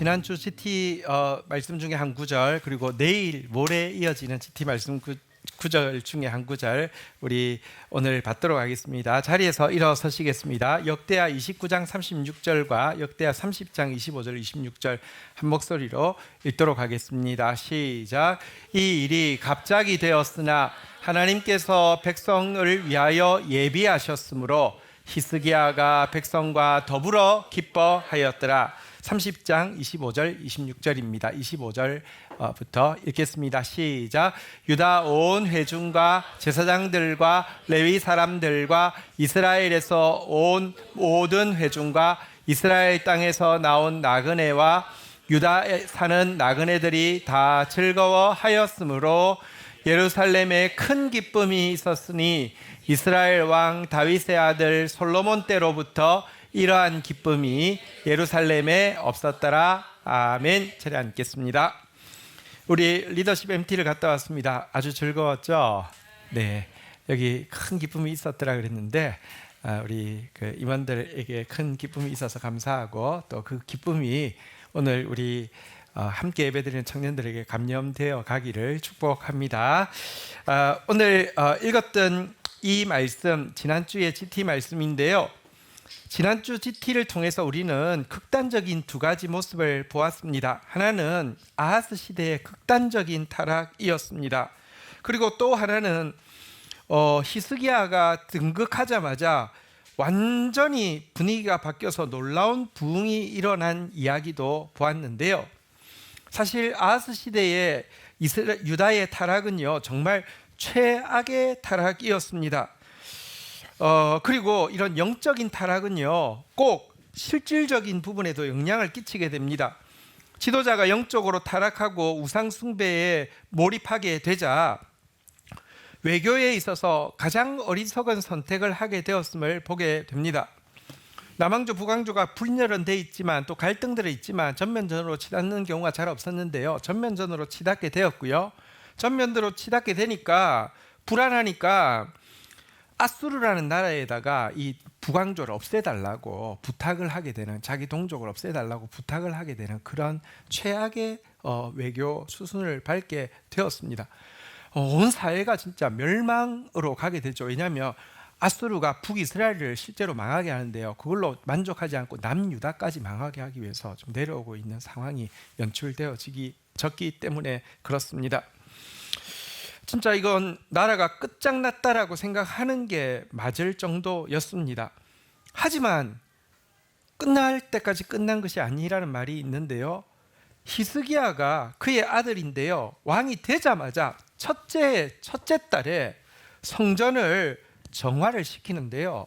지난주 GT 말씀 중에 한 구절, 그리고 내일 모레 이어지는 GT 말씀 구절 중에 한 구절 우리 오늘 받도록 하겠습니다. 자리에서 일어서시겠습니다. 역대하 29장 36절과 역대하 30장 25절 26절 한 목소리로 읽도록 하겠습니다. 시작. 이 일이 갑자기 되었으나 하나님께서 백성을 위하여 예비하셨으므로 히스기야가 백성과 더불어 기뻐하였더라. 30장 25절 26절입니다. 25절부터 읽겠습니다. 시작. 유다 온 회중과 제사장들과 레위 사람들과 이스라엘에서 온 모든 회중과 이스라엘 땅에서 나온 나그네와 유다에 사는 나그네들이 다 즐거워하였으므로 예루살렘에 큰 기쁨이 있었으니 이스라엘 왕 다윗의 아들 솔로몬 때로부터 이러한 기쁨이 예루살렘에 없었더라. 아멘. 자리에 앉겠습니다. 우리 리더십 MT를 갔다 왔습니다. 아주 즐거웠죠? 네, 여기 큰 기쁨이 있었더라 그랬는데 우리 그 임원들에게 큰 기쁨이 있어서 감사하고 또 그 기쁨이 오늘 우리 함께 예배드리는 청년들에게 감염되어 가기를 축복합니다. 오늘 읽었던 이 말씀, 지난주의 GT 말씀인데요. 지난주 GT를 통해서 우리는 극단적인 두 가지 모습을 보았습니다. 하나는 아하스 시대의 극단적인 타락이었습니다. 그리고 또 하나는 히스기야가 등극하자마자 완전히 분위기가 바뀌어서 놀라운 부흥이 일어난 이야기도 보았는데요. 사실 아하스 시대의 유다의 타락은요, 정말 최악의 타락이었습니다. 그리고 이런 영적인 타락은요, 꼭 실질적인 부분에도 영향을 끼치게 됩니다. 지도자가 영적으로 타락하고 우상 숭배에 몰입하게 되자 외교에 있어서 가장 어리석은 선택을 하게 되었음을 보게 됩니다. 남왕조 북왕조가 분열은 돼 있지만 또 갈등들이 있지만 전면전으로 치닫는 경우가 잘 없었는데요. 전면전으로 치닫게 되었고요. 전면으로 치닫게 되니까 불안하니까 아수르라는 나라에다가 이 북왕조를 없애달라고 부탁을 하게 되는, 자기 동족을 없애달라고 부탁을 하게 되는 그런 최악의 외교 수순을 밟게 되었습니다. 온 사회가 진짜 멸망으로 가게 되죠. 왜냐하면 아수르가 북이스라엘을 실제로 망하게 하는데요, 그걸로 만족하지 않고 남유다까지 망하게 하기 위해서 좀 내려오고 있는 상황이 연출되어졌기 때문에 그렇습니다. 진짜 이건 나라가 끝장났다라고 생각하는 게 맞을 정도였습니다. 하지만 끝날 때까지 끝난 것이 아니라는 말이 있는데요, 히스기야가 그의 아들인데요, 왕이 되자마자 첫째 달에 성전을 정화를 시키는데요.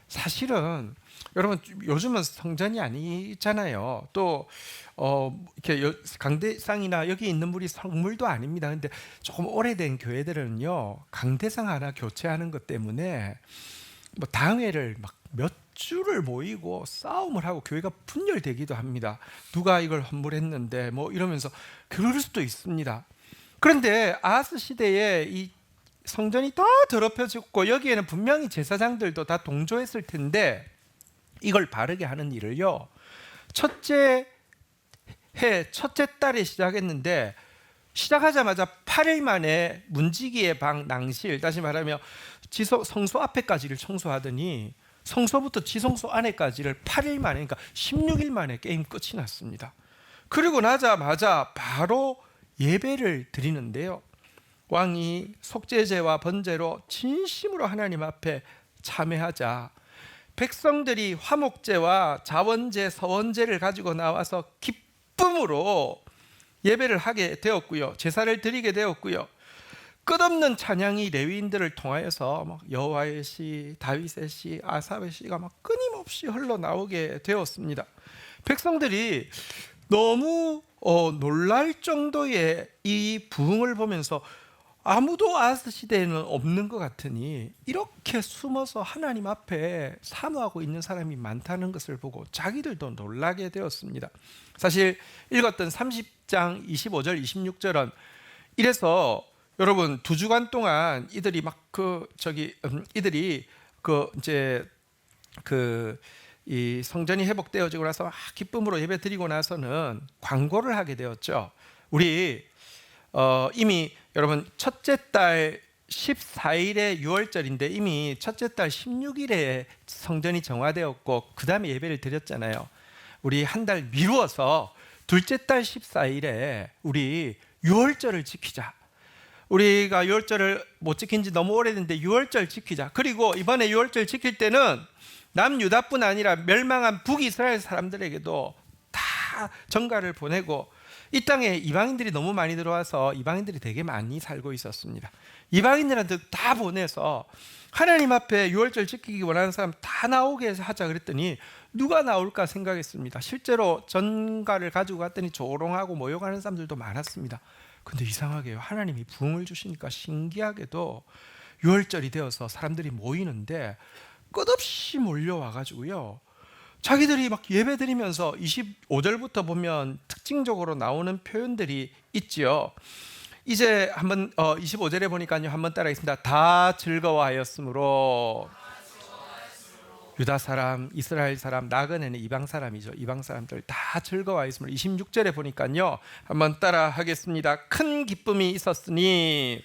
사실은 여러분 요즘은 성전이 아니잖아요. 또 이렇게 강대상이나 여기 있는 물이 성물도 아닙니다. 근데 조금 오래된 교회들은요, 강대상 하나 교체하는 것 때문에 뭐 당회를 막 몇 주를 모이고 싸움을 하고 교회가 분열되기도 합니다. 누가 이걸 헌물했는데 뭐 이러면서 그럴 수도 있습니다. 그런데 아하스 시대에 이 성전이 더 더럽혀졌고 여기에는 분명히 제사장들도 다 동조했을 텐데 이걸 바르게 하는 일을요, 첫째 달에 시작했는데 시작하자마자 8일 만에 문지기의 방 낭실, 다시 말하면 성소 앞에까지를 청소하더니 성소부터 지성소 안에까지를 8일 만에, 그러니까 16일 만에 게임 끝이 났습니다. 그리고 나자마자 바로 예배를 드리는데요, 왕이 속죄제와 번제로 진심으로 하나님 앞에 참회하자 백성들이 화목제와 자원제, 서원제를 가지고 나와서 기쁨으로 예배를 하게 되었고요, 제사를 드리게 되었고요, 끝없는 찬양이 레위인들을 통하여서 막 여호와의 시, 다윗의 시, 아삽의 시가 막 끊임없이 흘러나오게 되었습니다. 백성들이 너무 놀랄 정도의 이 부흥을 보면서 아무도 아하스 시대에는 없는 것 같으니 이렇게 숨어서 하나님 앞에 사모하고 있는 사람이 많다는 것을 보고 자기들도 놀라게 되었습니다. 사실 읽었던 30장 25절 26절은 이래서 여러분 2주간 동안 이들이 막 이들이 이제 이 성전이 회복되어지고 나서 막 기쁨으로 예배 드리고 나서는 광고를 하게 되었죠. 우리 이미 여러분 첫째 달 14일에 6월절인데 이미 첫째 달 16일에 성전이 정화되었고 그 다음에 예배를 드렸잖아요. 우리 한 달 미루어서 둘째 달 14일에 우리 6월절을 지키자. 우리가 6월절을 못 지킨 지 너무 오래됐는데 6월절 지키자. 그리고 이번에 6월절 지킬 때는 남유다뿐 아니라 멸망한 북이스라엘 사람들에게도 다 전가를 보내고, 이 땅에 이방인들이 너무 많이 들어와서 이방인들이 되게 많이 살고 있었습니다. 이방인들한테 다 보내서 하나님 앞에 6월절 지키기 원하는 사람 다 나오게 하자 그랬더니 누가 나올까 생각했습니다. 실제로 전가를 가지고 갔더니 조롱하고 모욕하는 사람들도 많았습니다. 근데 이상하게요, 하나님이 부흥을 주시니까 신기하게도 6월절이 되어서 사람들이 모이는데 끝없이 몰려와가지고요, 자기들이 막 예배드리면서 25절부터 보면 특징적으로 나오는 표현들이 있지요. 이제 한번 25절에 보니까요, 한번 따라하겠습니다. 다 즐거워하였으므로. 유다 사람, 이스라엘 사람, 나그네는 이방 사람이죠. 이방 사람들 다 즐거워하였으므로. 26절에 보니까요, 한번 따라 하겠습니다. 큰 기쁨이 있었으니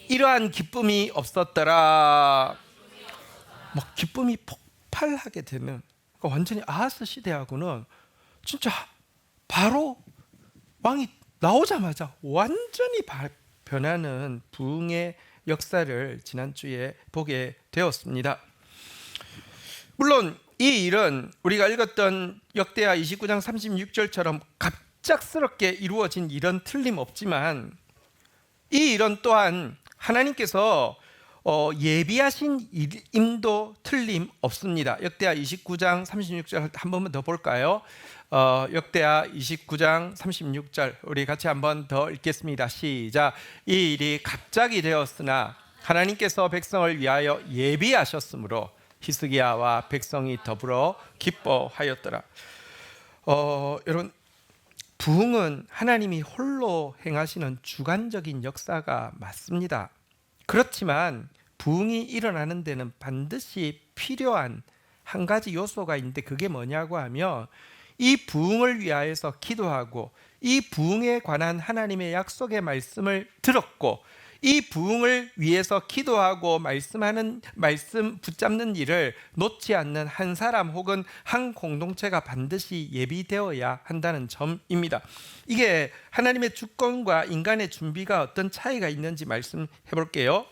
이러한 기쁨이 없었더라. 뭐 기쁨이 폭발하게 되는, 그러니까 완전히 아하스 시대하고는 진짜 바로 왕이 나오자마자 완전히 변하는 부흥의 역사를 지난주에 보게 되었습니다. 물론 이 일은 우리가 읽었던 역대하 29장 36절처럼 갑작스럽게 이루어진 일은 틀림없지만, 이 일은 또한 하나님께서 예비하신 일임도 틀림없습니다. 역대하 29장 36절 한 번만 더 볼까요? 역대하 29장 36절 우리 같이 한 번 더 읽겠습니다. 시작. 이 일이 갑자기 되었으나 하나님께서 백성을 위하여 예비하셨으므로 히스기야와 백성이 더불어 기뻐하였더라. 여러분, 부흥은 하나님이 홀로 행하시는 주관적인 역사가 맞습니다. 그렇지만 부흥이 일어나는 데는 반드시 필요한 한 가지 요소가 있는데, 그게 뭐냐고 하면 이 부흥을 위하여서 기도하고 이 부흥에 관한 하나님의 약속의 말씀을 들었고 이 부흥을 위해서 기도하고 말씀 붙잡는 일을 놓지 않는 한 사람 혹은 한 공동체가 반드시 예비되어야 한다는 점입니다. 이게 하나님의 주권과 인간의 준비가 어떤 차이가 있는지 말씀해 볼게요.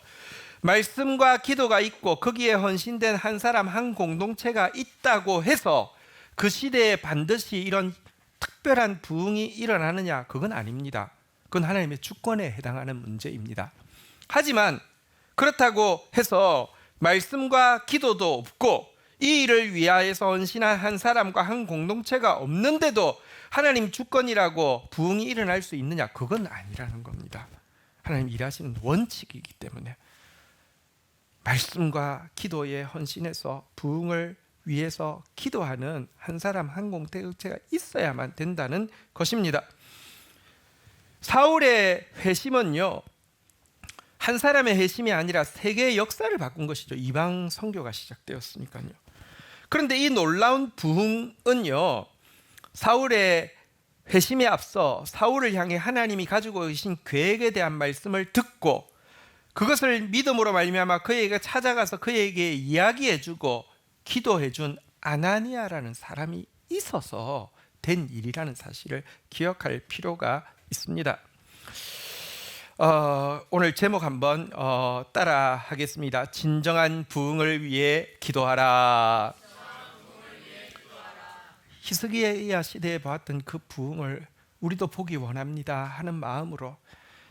말씀과 기도가 있고 거기에 헌신된 한 사람 한 공동체가 있다고 해서 그 시대에 반드시 이런 특별한 부흥이 일어나느냐? 그건 아닙니다. 그건 하나님의 주권에 해당하는 문제입니다. 하지만 그렇다고 해서 말씀과 기도도 없고 이 일을 위하여서 헌신한 한 사람과 한 공동체가 없는데도 하나님 주권이라고 부흥이 일어날 수 있느냐? 그건 아니라는 겁니다. 하나님 일하시는 원칙이기 때문에 말씀과 기도에 헌신해서 부흥을 위해서 기도하는 한 사람 한 공동체가 있어야만 된다는 것입니다. 사울의 회심은요, 한 사람의 회심이 아니라 세계의 역사를 바꾼 것이죠. 이방 선교가 시작되었으니까요. 그런데 이 놀라운 부흥은요, 사울의 회심에 앞서 사울을 향해 하나님이 가지고 계신 계획에 대한 말씀을 듣고 그것을 믿음으로 말미암아 그에게 찾아가서 그에게 이야기해주고 기도해준 아나니아라는 사람이 있어서 된 일이라는 사실을 기억할 필요가 있습니다. 오늘 제목 한번 따라 하겠습니다. 진정한 부흥을 위해 기도하라. 히스기야 시대에 봤던 그 부흥을 우리도 보기 원합니다 하는 마음으로,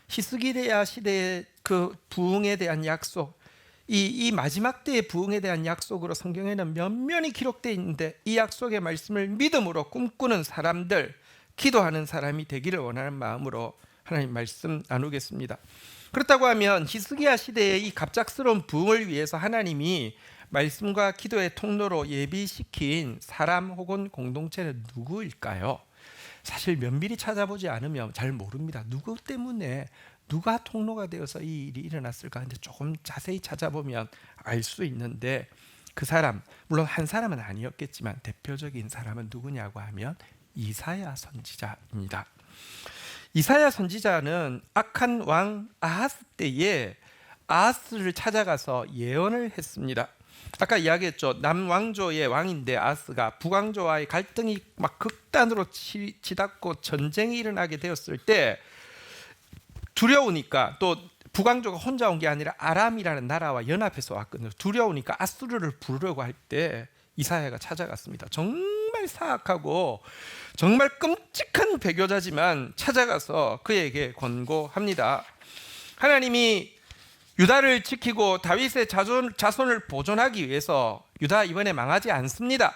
히스기야 시대의 그 부흥에 대한 약속, 이 마지막 때의 부흥에 대한 약속으로 성경에는 면면이 기록되어 있는데 이 약속의 말씀을 믿음으로 꿈꾸는 사람들, 기도하는 사람이 되기를 원하는 마음으로 하나님 말씀 나누겠습니다. 그렇다고 하면 히스기야 시대의 이 갑작스러운 부흥을 위해서 하나님이 말씀과 기도의 통로로 예비시킨 사람 혹은 공동체는 누구일까요? 사실 면밀히 찾아보지 않으면 잘 모릅니다. 누구 때문에, 누가 통로가 되어서 이 일이 일어났을까 하는데 조금 자세히 찾아보면 알 수 있는데, 그 사람, 물론 한 사람은 아니었겠지만 대표적인 사람은 누구냐고 하면 이사야 선지자입니다. 이사야 선지자는 악한 왕 아하스 때에 아하스를 찾아가서 예언을 했습니다. 아까 이야기했죠. 남왕조의 왕인데 아하스가 북왕조와의 갈등이 막 극단으로 치닫고 전쟁이 일어나게 되었을 때 두려우니까, 또 북왕조가 혼자 온 게 아니라 아람이라는 나라와 연합해서 왔거든요. 두려우니까 아수르를 부르려고 할 때 이사야가 찾아갔습니다. 정말 사악하고 정말 끔찍한 배교자지만 찾아가서 그에게 권고합니다. 하나님이 유다를 지키고 다윗의 자손을 보존하기 위해서 유다 이번에 망하지 않습니다.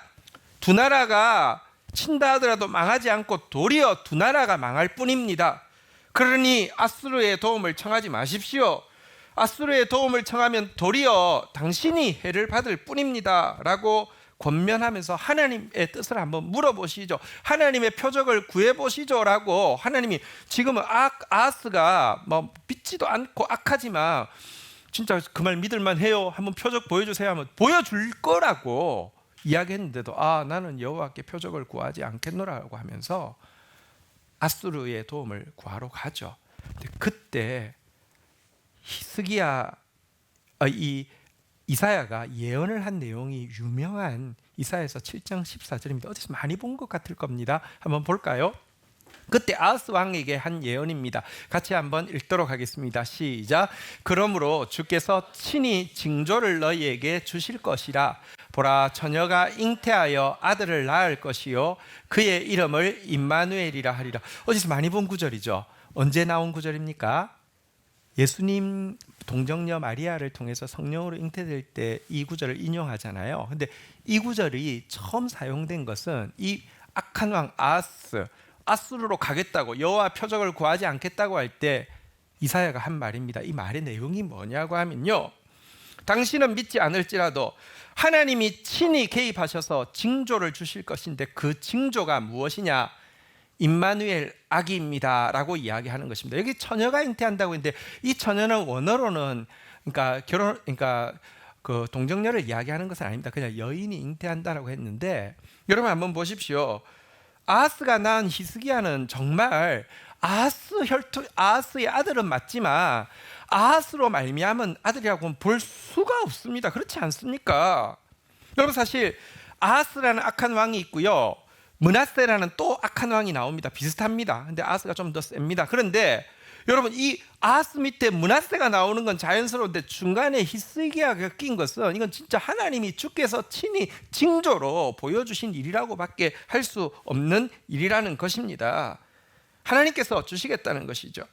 두 나라가 친다 하더라도 망하지 않고 도리어 두 나라가 망할 뿐입니다. 그러니 아수르의 도움을 청하지 마십시오. 아수르의 도움을 청하면 도리어 당신이 해를 받을 뿐입니다 라고 권면하면서 하나님의 뜻을 한번 물어보시죠. 하나님의 표적을 구해보시죠 라고, 하나님이 지금은 아하스가 뭐 믿지도 않고 악하지만 진짜 그 말 믿을만 해요, 한번 표적 보여주세요 하면 보여줄 거라고 이야기했는데도 나는 여호와께 표적을 구하지 않겠노라고 하면서 아수르의 도움을 구하러 가죠. 근데 그때 히스기야 이사야가 예언을 한 내용이 유명한 이사야서 7장 14절입니다. 어디서 많이 본 것 같을 겁니다. 한번 볼까요? 그때 아하스 왕에게 한 예언입니다. 같이 한번 읽도록 하겠습니다. 시작. 그러므로 주께서 친히 징조를 너희에게 주실 것이라. 보라, 처녀가 잉태하여 아들을 낳을 것이요 그의 이름을 임마누엘이라 하리라. 어디서 많이 본 구절이죠. 언제 나온 구절입니까? 예수님 동정녀 마리아를 통해서 성령으로 잉태될 때 이 구절을 인용하잖아요. 근데 이 구절이 처음 사용된 것은 이 악한 왕 아수르로 가겠다고, 여호와 표적을 구하지 않겠다고 할 때 이사야가 한 말입니다. 이 말의 내용이 뭐냐고 하면요, 당신은 믿지 않을지라도 하나님이 친히 개입하셔서 징조를 주실 것인데 그 징조가 무엇이냐? 임마누엘 아기입니다 라고 이야기하는 것입니다. 여기 처녀가 잉태한다고 했는데 이 처녀는 원어로는 그러니까 그 동정녀를 이야기하는 것은 아닙니다. 그냥 여인이 잉태한다라고 했는데, 여러분 한번 보십시오. 아하스가 낳은 히스기야는 정말 아하스의 아들은 맞지만 아하스로 말미암은 아들이라고는 볼 수가 없습니다. 그렇지 않습니까? 여러분, 사실 아하스라는 악한 왕이 있고요, 므낫세라는 또 악한 왕이 나옵니다. 비슷합니다. 근데 아하스가 좀 더 셉니다. 그런데 여러분, 이 아하스 밑에 므낫세가 나오는 건 자연스러운데 중간에 히스기야가 낀 것은 이건 진짜 하나님이 주께서 친히 징조로 보여주신 일이라고밖에 할 수 없는 일이라는 것입니다. 하나님께서 주시겠다는 것이죠.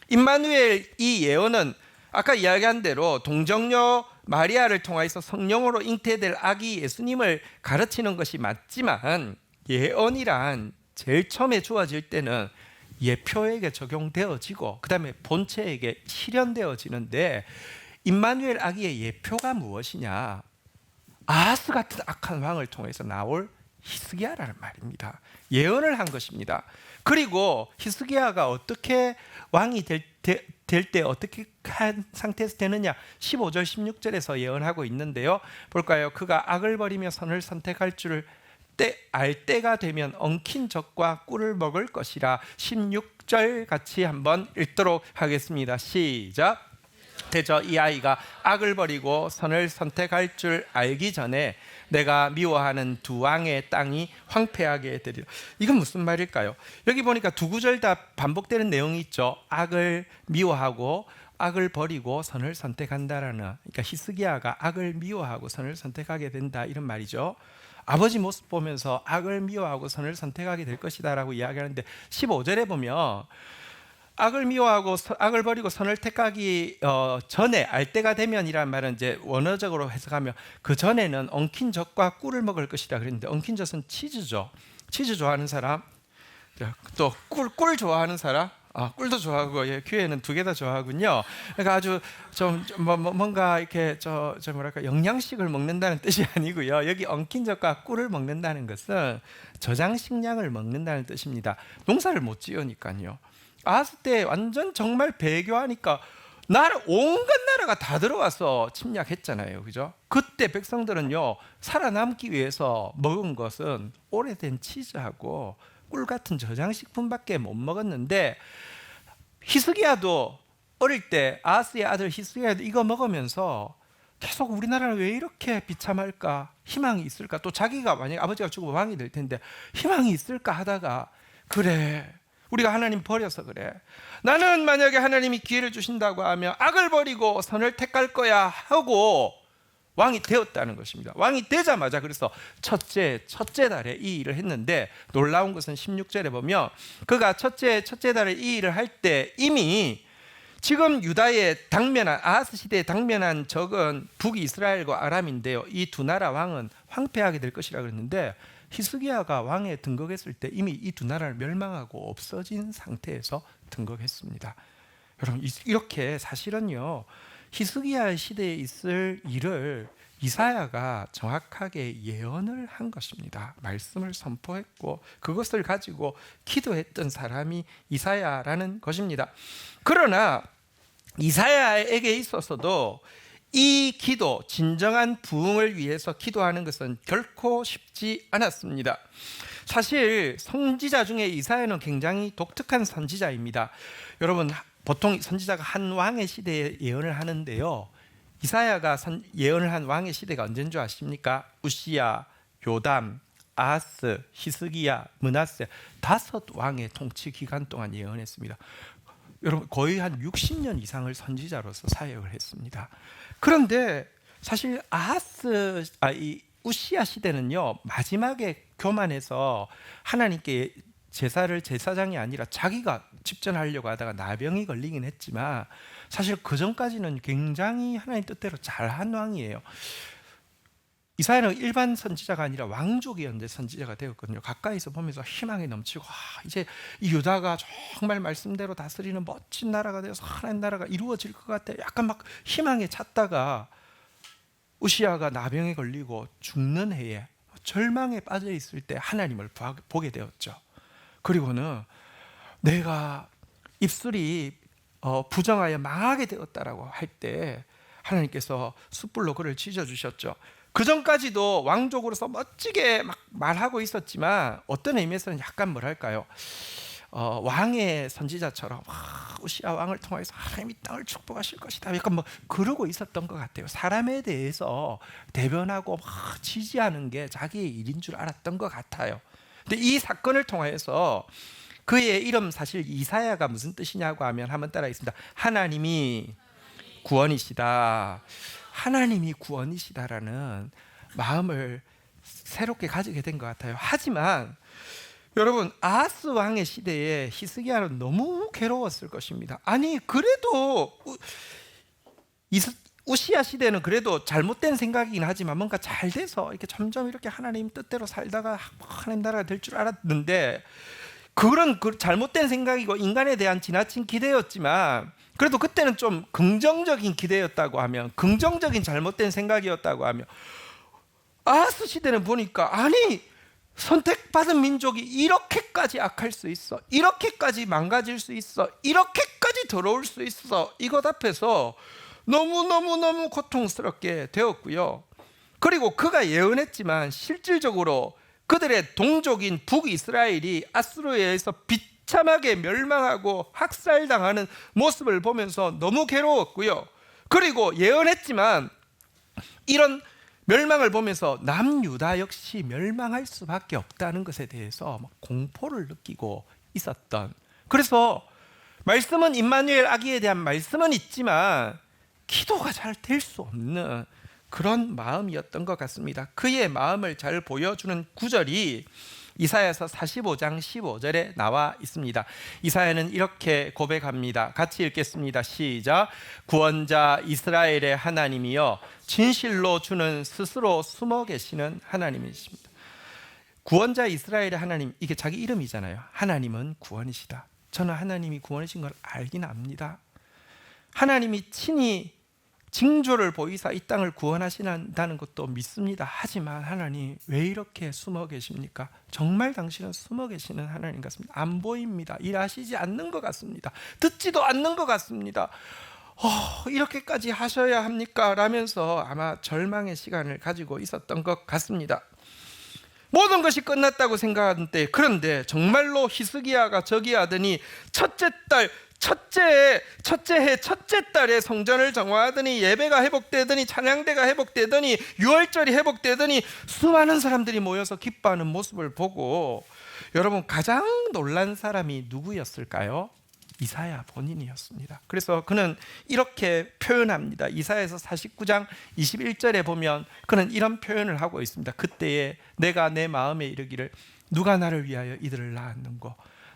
임마누엘 이 예언은 아까 이야기한 대로 동정녀 마리아를 통해서 성령으로 잉태될 아기 예수님을 가르치는 것이 맞지만, 예언이란 제일 처음에 주어질 때는 예표에게 적용되어지고 그 다음에 본체에게 실현되어지는데, 임마누엘 아기의 예표가 무엇이냐? 아하스 같은 악한 왕을 통해서 나올 히스기야라는 말입니다. 예언을 한 것입니다. 그리고 히스기야가 어떻게 왕이 될 때 어떻게 한 상태에서 되느냐? 15절 16절에서 예언하고 있는데요, 볼까요? 그가 악을 버리며 선을 선택할 줄을 알 때가 되면 엉킨 젖과 꿀을 먹을 것이라. 16절 같이 한번 읽도록 하겠습니다. 시작. 대저 이 아이가 악을 버리고 선을 선택할 줄 알기 전에 내가 미워하는 두 왕의 땅이 황폐하게 되리라. 이건 무슨 말일까요? 여기 보니까 두 구절 다 반복되는 내용이 있죠. 악을 미워하고 악을 버리고 선을 선택한다라는, 그러니까 히스기야가 악을 미워하고 선을 선택하게 된다, 이런 말이죠. 아버지 모습 보면서 악을 미워하고 선을 선택하게 될 것이다 라고 이야기하는데, 15절에 보면 악을 미워하고 악을 버리고 선을 택하기 전에 알 때가 되면이란 말은 이제 원어적으로 해석하면 그 전에는 엉킨 젖과 꿀을 먹을 것이다 그랬는데, 엉킨 젖은 치즈죠. 치즈 좋아하는 사람, 또 꿀 좋아하는 사람, 꿀도 좋아하고, 교회는 두 개 다 좋아하군요. 그러니까 아주 좀 뭔가 이렇게 뭐랄까 영양식을 먹는다는 뜻이 아니고요. 여기 엉킨 젖과 꿀을 먹는다는 것은 저장식량을 먹는다는 뜻입니다. 농사를 못 지으니까요. 아하스 때 완전 정말 배교하니까 나라 온갖 나라가 다 들어와서 침략했잖아요, 그죠? 그때 백성들은요 살아남기 위해서 먹은 것은 오래된 치즈하고 꿀 같은 저장식품밖에 못 먹었는데 히스기야도 어릴 때 아하스의 아들 히스기야도 이거 먹으면서 계속 우리나라는 왜 이렇게 비참할까? 희망이 있을까? 또 자기가 만약 아버지가 죽으면 왕이 될 텐데 희망이 있을까 하다가 그래 우리가 하나님 버려서 그래. 나는 만약에 하나님이 기회를 주신다고 하면 악을 버리고 선을 택할 거야 하고 왕이 되었다는 것입니다. 왕이 되자마자 그래서 첫째 달에 이 일을 했는데 놀라운 것은 16절에 보면 그가 첫째 달에 이 일을 할 때 이미 지금 유다의 당면한 아하스 시대에 당면한 적은 북이스라엘과 아람인데요. 이 두 나라 왕은 황폐하게 될 것이라 그랬는데 히스기야가 왕에 등극했을 때 이미 이 두 나라를 멸망하고 없어진 상태에서 등극했습니다. 여러분 이렇게 사실은요 히스기야 시대에 있을 일을 이사야가 정확하게 예언을 한 것입니다. 말씀을 선포했고 그것을 가지고 기도했던 사람이 이사야라는 것입니다. 그러나 이사야에게 있어서도 이 기도, 진정한 부흥을 위해서 기도하는 것은 결코 쉽지 않았습니다. 사실 선지자 중에 이사야는 굉장히 독특한 선지자입니다. 여러분 보통 선지자가 한 왕의 시대에 예언을 하는데요. 이사야가 예언을 한 왕의 시대가 언제인 줄 아십니까? 우시야, 요담, 아하스, 히스기야, 므낫세 5 왕의 통치 기간 동안 예언했습니다. 여러분 거의 한 60년 이상을 선지자로서 사역을 했습니다. 그런데 사실 이 우시야 시대는요 마지막에 교만해서 하나님께 제사장이 아니라 자기가 집전하려고 하다가 나병이 걸리긴 했지만 사실 그 전까지는 굉장히 하나님 뜻대로 잘한 왕이에요. 이사야는 일반 선지자가 아니라 왕족이었는데 선지자가 되었거든요. 가까이서 보면서 희망이 넘치고 이제 이 유다가 정말 말씀대로 다스리는 멋진 나라가 되어서 하나님 나라가 이루어질 것 같아. 약간 막 희망에 찼다가 우시야가 나병에 걸리고 죽는 해에 절망에 빠져 있을 때 하나님을 보게 되었죠. 그리고는 내가 입술이 부정하여 망하게 되었다라고 할 때 하나님께서 숯불로 그를 지져주셨죠. 그 전까지도 왕족으로서 멋지게 막 말하고 있었지만 어떤 의미에서는 약간 뭐랄까요? 왕의 선지자처럼 우시야 왕을 통해서 하나님이 땅을 축복하실 것이다. 약간 뭐 그러고 있었던 것 같아요. 사람에 대해서 대변하고 막 지지하는 게 자기의 일인 줄 알았던 것 같아요. 근데 이 사건을 통해서 그의 이름 사실 이사야가 무슨 뜻이냐고 하면 한번 따라하겠습니다. 하나님이 구원이시다. 하나님이 구원이시다라는 마음을 새롭게 가지게 된 것 같아요. 하지만 여러분 아하스 왕의 시대에 히스기야는 너무 괴로웠을 것입니다. 아니 그래도 우시야 시대는 그래도 잘못된 생각이긴 하지만 뭔가 잘 돼서 이렇게 점점 이렇게 하나님 뜻대로 살다가 하나님 나라가 될 줄 알았는데 그런 잘못된 생각이고 인간에 대한 지나친 기대였지만 그래도 그때는 좀 긍정적인 기대였다고 하면 긍정적인 잘못된 생각이었다고 하면 아하스 시대는 보니까 아니 선택받은 민족이 이렇게까지 악할 수 있어, 이렇게까지 망가질 수 있어, 이렇게까지 더러울 수 있어, 이것 앞에서 너무 고통스럽게 되었고요. 그리고 그가 예언했지만 실질적으로 그들의 동족인 북이스라엘이 아수르에 의해서 비참하게 멸망하고 학살당하는 모습을 보면서 너무 괴로웠고요. 그리고 예언했지만 이런 멸망을 보면서 남유다 역시 멸망할 수밖에 없다는 것에 대해서 공포를 느끼고 있었던, 그래서 말씀은 임마누엘 아기에 대한 말씀은 있지만 기도가 잘 될 수 없는 그런 마음이었던 것 같습니다. 그의 마음을 잘 보여주는 구절이 이사야서 45장 15절에 나와 있습니다. 이사야는 이렇게 고백합니다. 같이 읽겠습니다. 시작. 구원자 이스라엘의 하나님이여 진실로 주는 스스로 숨어 계시는 하나님이십니다. 구원자 이스라엘의 하나님, 이게 자기 이름이잖아요. 하나님은 구원이시다. 저는 하나님이 구원이신 걸 알긴 압니다. 하나님이 친히 징조를 보이사 이 땅을 구원하신다는 것도 믿습니다. 하지만 하나님 왜 이렇게 숨어 계십니까? 정말 당신은 숨어 계시는 하나님 같습니다. 안 보입니다. 일하시지 않는 것 같습니다. 듣지도 않는 것 같습니다. 이렇게까지 하셔야 합니까? 라면서 아마 절망의 시간을 가지고 있었던 것 같습니다. 모든 것이 끝났다고 생각하던 때, 그런데 정말로 히스기야가 저기 하더니 첫째 해 첫째 달에 성전을 정화하더니 예배가 회복되더니 찬양대가 회복되더니 유월절이 회복되더니 수많은 사람들이 모여서 기뻐하는 모습을 보고, 여러분, 가장 놀란 사람이 누구였을까요? 이사야 본인이었습니다. 그래서 그는 이렇게 표현합니다. 이사야서 49장 21절에 보면 그는 이런 표현을 하고 있습니다. 그때에 내가 내 마음에 이르기를 누가 나를 위하여 이들을 낳았는고,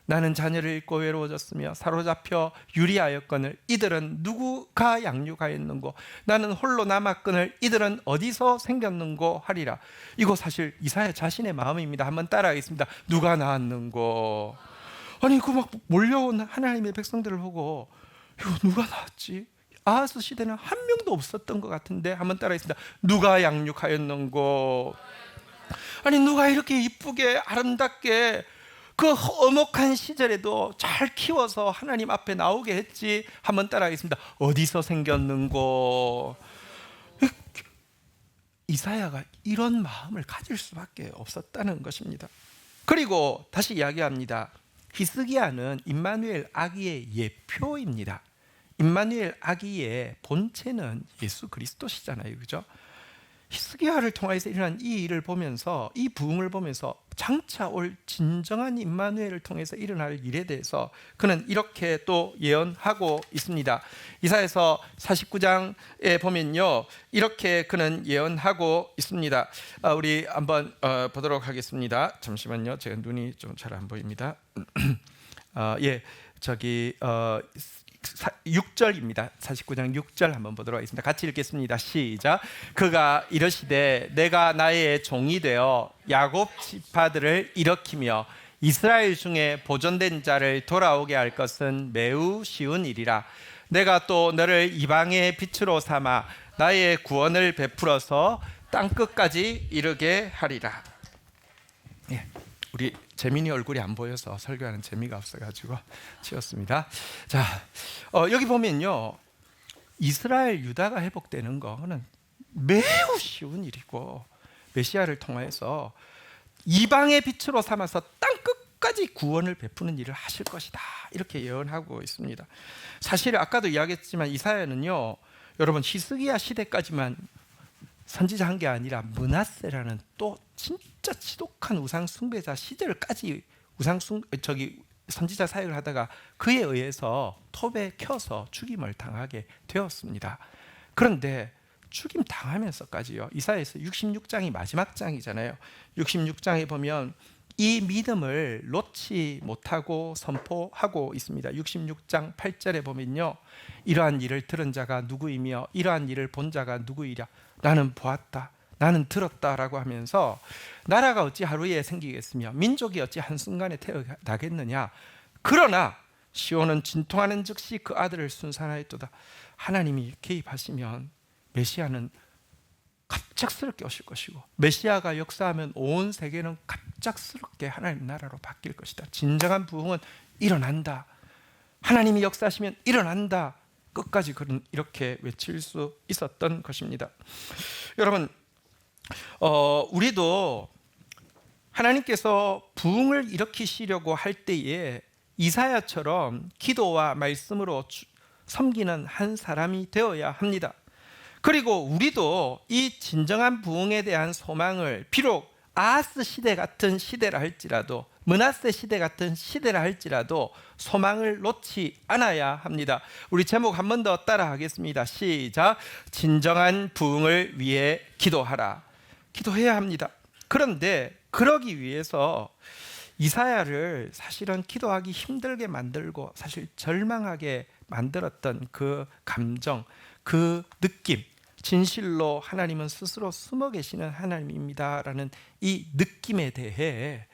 나는 자녀를 잃고 외로워졌으며 사로잡혀 유리하였거늘 이들은 누구가 양육하였는고, 나는 홀로 남았거늘 이들은 어디서 생겼는고 하리라. 이거 사실 이사야 자신의 마음입니다. 한번 따라하겠습니다. 누가 낳았는고. 아니, 그 막 몰려온 하나님의 백성들을 보고 이거 누가 낳았지? 아하스 시대는 한 명도 없었던 것 같은데, 한번 따라하겠습니다. 누가 양육하였는고. 아니, 누가 이렇게 이쁘게 아름답게 그 엄혹한 시절에도 잘 키워서 하나님 앞에 나오게 했지? 한번 따라하겠습니다. 어디서 생겼는고. 이사야가 이런 마음을 가질 수밖에 없었다는 것입니다. 그리고 다시 이야기합니다. 히스기야는 임마누엘 아기의 예표입니다. 임마누엘 아기의 본체는 예수 그리스도시잖아요, 그죠? 히스기야를 통해서 일어난 이 일을 보면서, 이 부흥을 보면서 장차 올 진정한 임마누엘을 통해서 일어날 일에 대해서 그는 이렇게 또 예언하고 있습니다. 이사야서 49장에 보면요, 이렇게 그는 예언하고 있습니다. 우리 한번 보도록 하겠습니다. 잠시만요, 제가 눈이 좀 잘 안 보입니다. 예, 저기 6절입니다. 49장 6절 한번 보도록 하겠습니다. 같이 읽겠습니다. 시작. 그가 이르시되 내가 나의 종이 되어 야곱 지파들을 일으키며 이스라엘 중에 보존된 자를 돌아오게 할 것은 매우 쉬운 일이라. 내가 또 너를 이방의 빛으로 삼아 나의 구원을 베풀어서 땅끝까지 이르게 하리라. 예. 우리 재민이 얼굴이 안 보여서 설교하는 재미가 없어가지고 치웠습니다. 자, 여기 보면요, 이스라엘 유다가 회복되는 거는 매우 쉬운 일이고, 메시아를 통해서 이방의 빛으로 삼아서 땅 끝까지 구원을 베푸는 일을 하실 것이다, 이렇게 예언하고 있습니다. 사실 아까도 이야기했지만 이사야는요, 여러분, 히스기야 시대까지만 선지자 한 게 아니라 므낫세라는 또 진짜 지독한 우상 숭배자 시절까지 선지자 사역을 하다가 그에 의해서 톱에 켜서 죽임을 당하게 되었습니다. 그런데 죽임 당하면서까지요, 이사야서 66장이 마지막 장이잖아요. 66장에 보면 이 믿음을 놓지 못하고 선포하고 있습니다. 66장 8절에 보면요, 이러한 일을 들은 자가 누구이며 이러한 일을 본 자가 누구이랴. 나는 보았다, 나는 들었다라고 하면서 나라가 어찌 하루에 생기겠으며 민족이 어찌 한순간에 태어나겠느냐. 그러나 시온은 진통하는 즉시 그 아들을 순산하였도다. 하나님이 개입하시면 메시아는 갑작스럽게 오실 것이고, 메시아가 역사하면 온 세계는 갑작스럽게 하나님 나라로 바뀔 것이다. 진정한 부흥은 일어난다. 하나님이 역사하시면 일어난다. 끝까지 그는 이렇게 외칠 수 있었던 것입니다. 여러분, 우리도 하나님께서 부흥을 일으키시려고 할 때에 이사야처럼 기도와 말씀으로 섬기는 한 사람이 되어야 합니다. 그리고 우리도 이 진정한 부흥에 대한 소망을, 비록 아하스 시대 같은 시대라 할지라도, 므낫세 시대 같은 시대라 할지라도 소망을 놓지 않아야 합니다. 우리 제목 한 번 더 따라 하겠습니다. 시작. 진정한 부흥을 위해 기도하라. 기도해야 합니다. 그런데 그러기 위해서 이사야를 사실은 기도하기 힘들게 만들고 사실 절망하게 만들었던 그 감정, 그 느낌, 진실로 하나님은 스스로 숨어 계시는 하나님입니다라는 이 느낌에 대해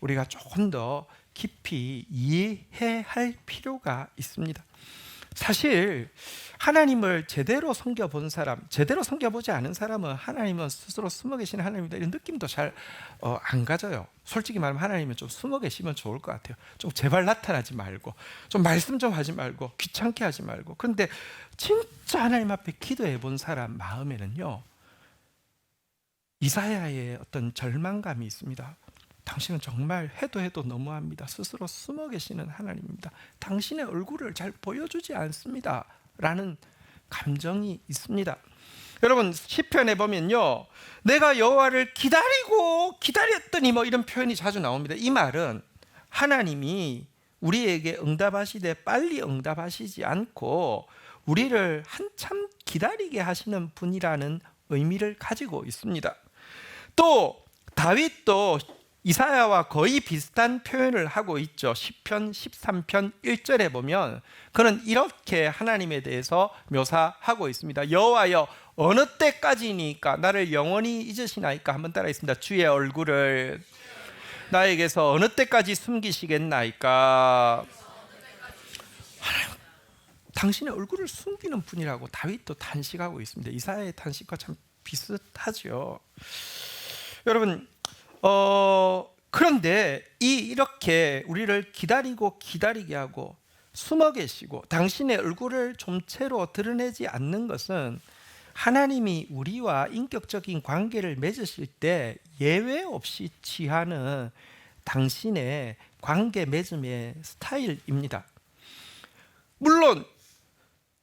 우리가 조금 더 깊이 이해할 필요가 있습니다. 사실 하나님을 제대로 섬겨본 사람, 제대로 섬겨보지 않은 사람은 하나님은 스스로 숨어 계시는 하나님이다 이런 느낌도 잘 안 가져요. 솔직히 말하면 하나님은 좀 숨어 계시면 좋을 것 같아요. 좀 제발 나타나지 말고, 좀 말씀 좀 하지 말고, 귀찮게 하지 말고. 그런데 진짜 하나님 앞에 기도해 본 사람 마음에는요, 이사야의 어떤 절망감이 있습니다. 당신은 정말 해도 너무합니다. 스스로 숨어 계시는 하나님입니다. 당신의 얼굴을 잘 보여주지 않습니다. 라는 감정이 있습니다. 여러분, 시편에 보면요, 내가 여호와를 기다렸더니 뭐 이런 표현이 자주 나옵니다. 이 말은 하나님이 우리에게 응답하시되 빨리 응답하시지 않고 우리를 한참 기다리게 하시는 분이라는 의미를 가지고 있습니다. 또 다윗도 이사야와 거의 비슷한 표현을 하고 있죠. 시편 13편 1절에 보면 그는 이렇게 하나님에 대해서 묘사하고 있습니다. 여호와여, 어느 때까지니까 나를 영원히 잊으시나이까. 한번 따라했습니다. 주의 얼굴을 나에게서 어느 때까지 숨기시겠나이까. 하나님, 당신의 얼굴을 숨기는 분이라고 다윗도 탄식하고 있습니다. 이사야의 탄식과 참 비슷하죠. 여러분, 그런데 이렇게 우리를 기다리게 하고 숨어 계시고 당신의 얼굴을 좀채로 드러내지 않는 것은 하나님이 우리와 인격적인 관계를 맺으실 때 예외 없이 취하는 당신의 관계 맺음의 스타일입니다. 물론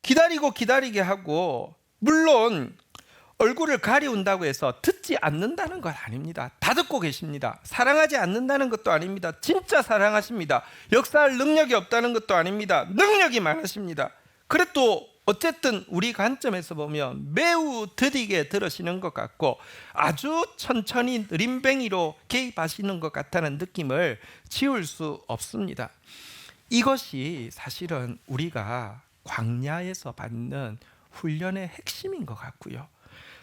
기다리게 하고, 물론 얼굴을 가리운다고 해서 듣지 않는다는 건 아닙니다. 다 듣고 계십니다. 사랑하지 않는다는 것도 아닙니다. 진짜 사랑하십니다. 역사할 능력이 없다는 것도 아닙니다. 능력이 많으십니다. 그래도 어쨌든 우리 관점에서 보면 매우 더디게 들으시는 것 같고 아주 천천히 느림뱅이로 개입하시는 것 같다는 느낌을 지울 수 없습니다. 이것이 사실은 우리가 광야에서 받는 훈련의 핵심인 것 같고요.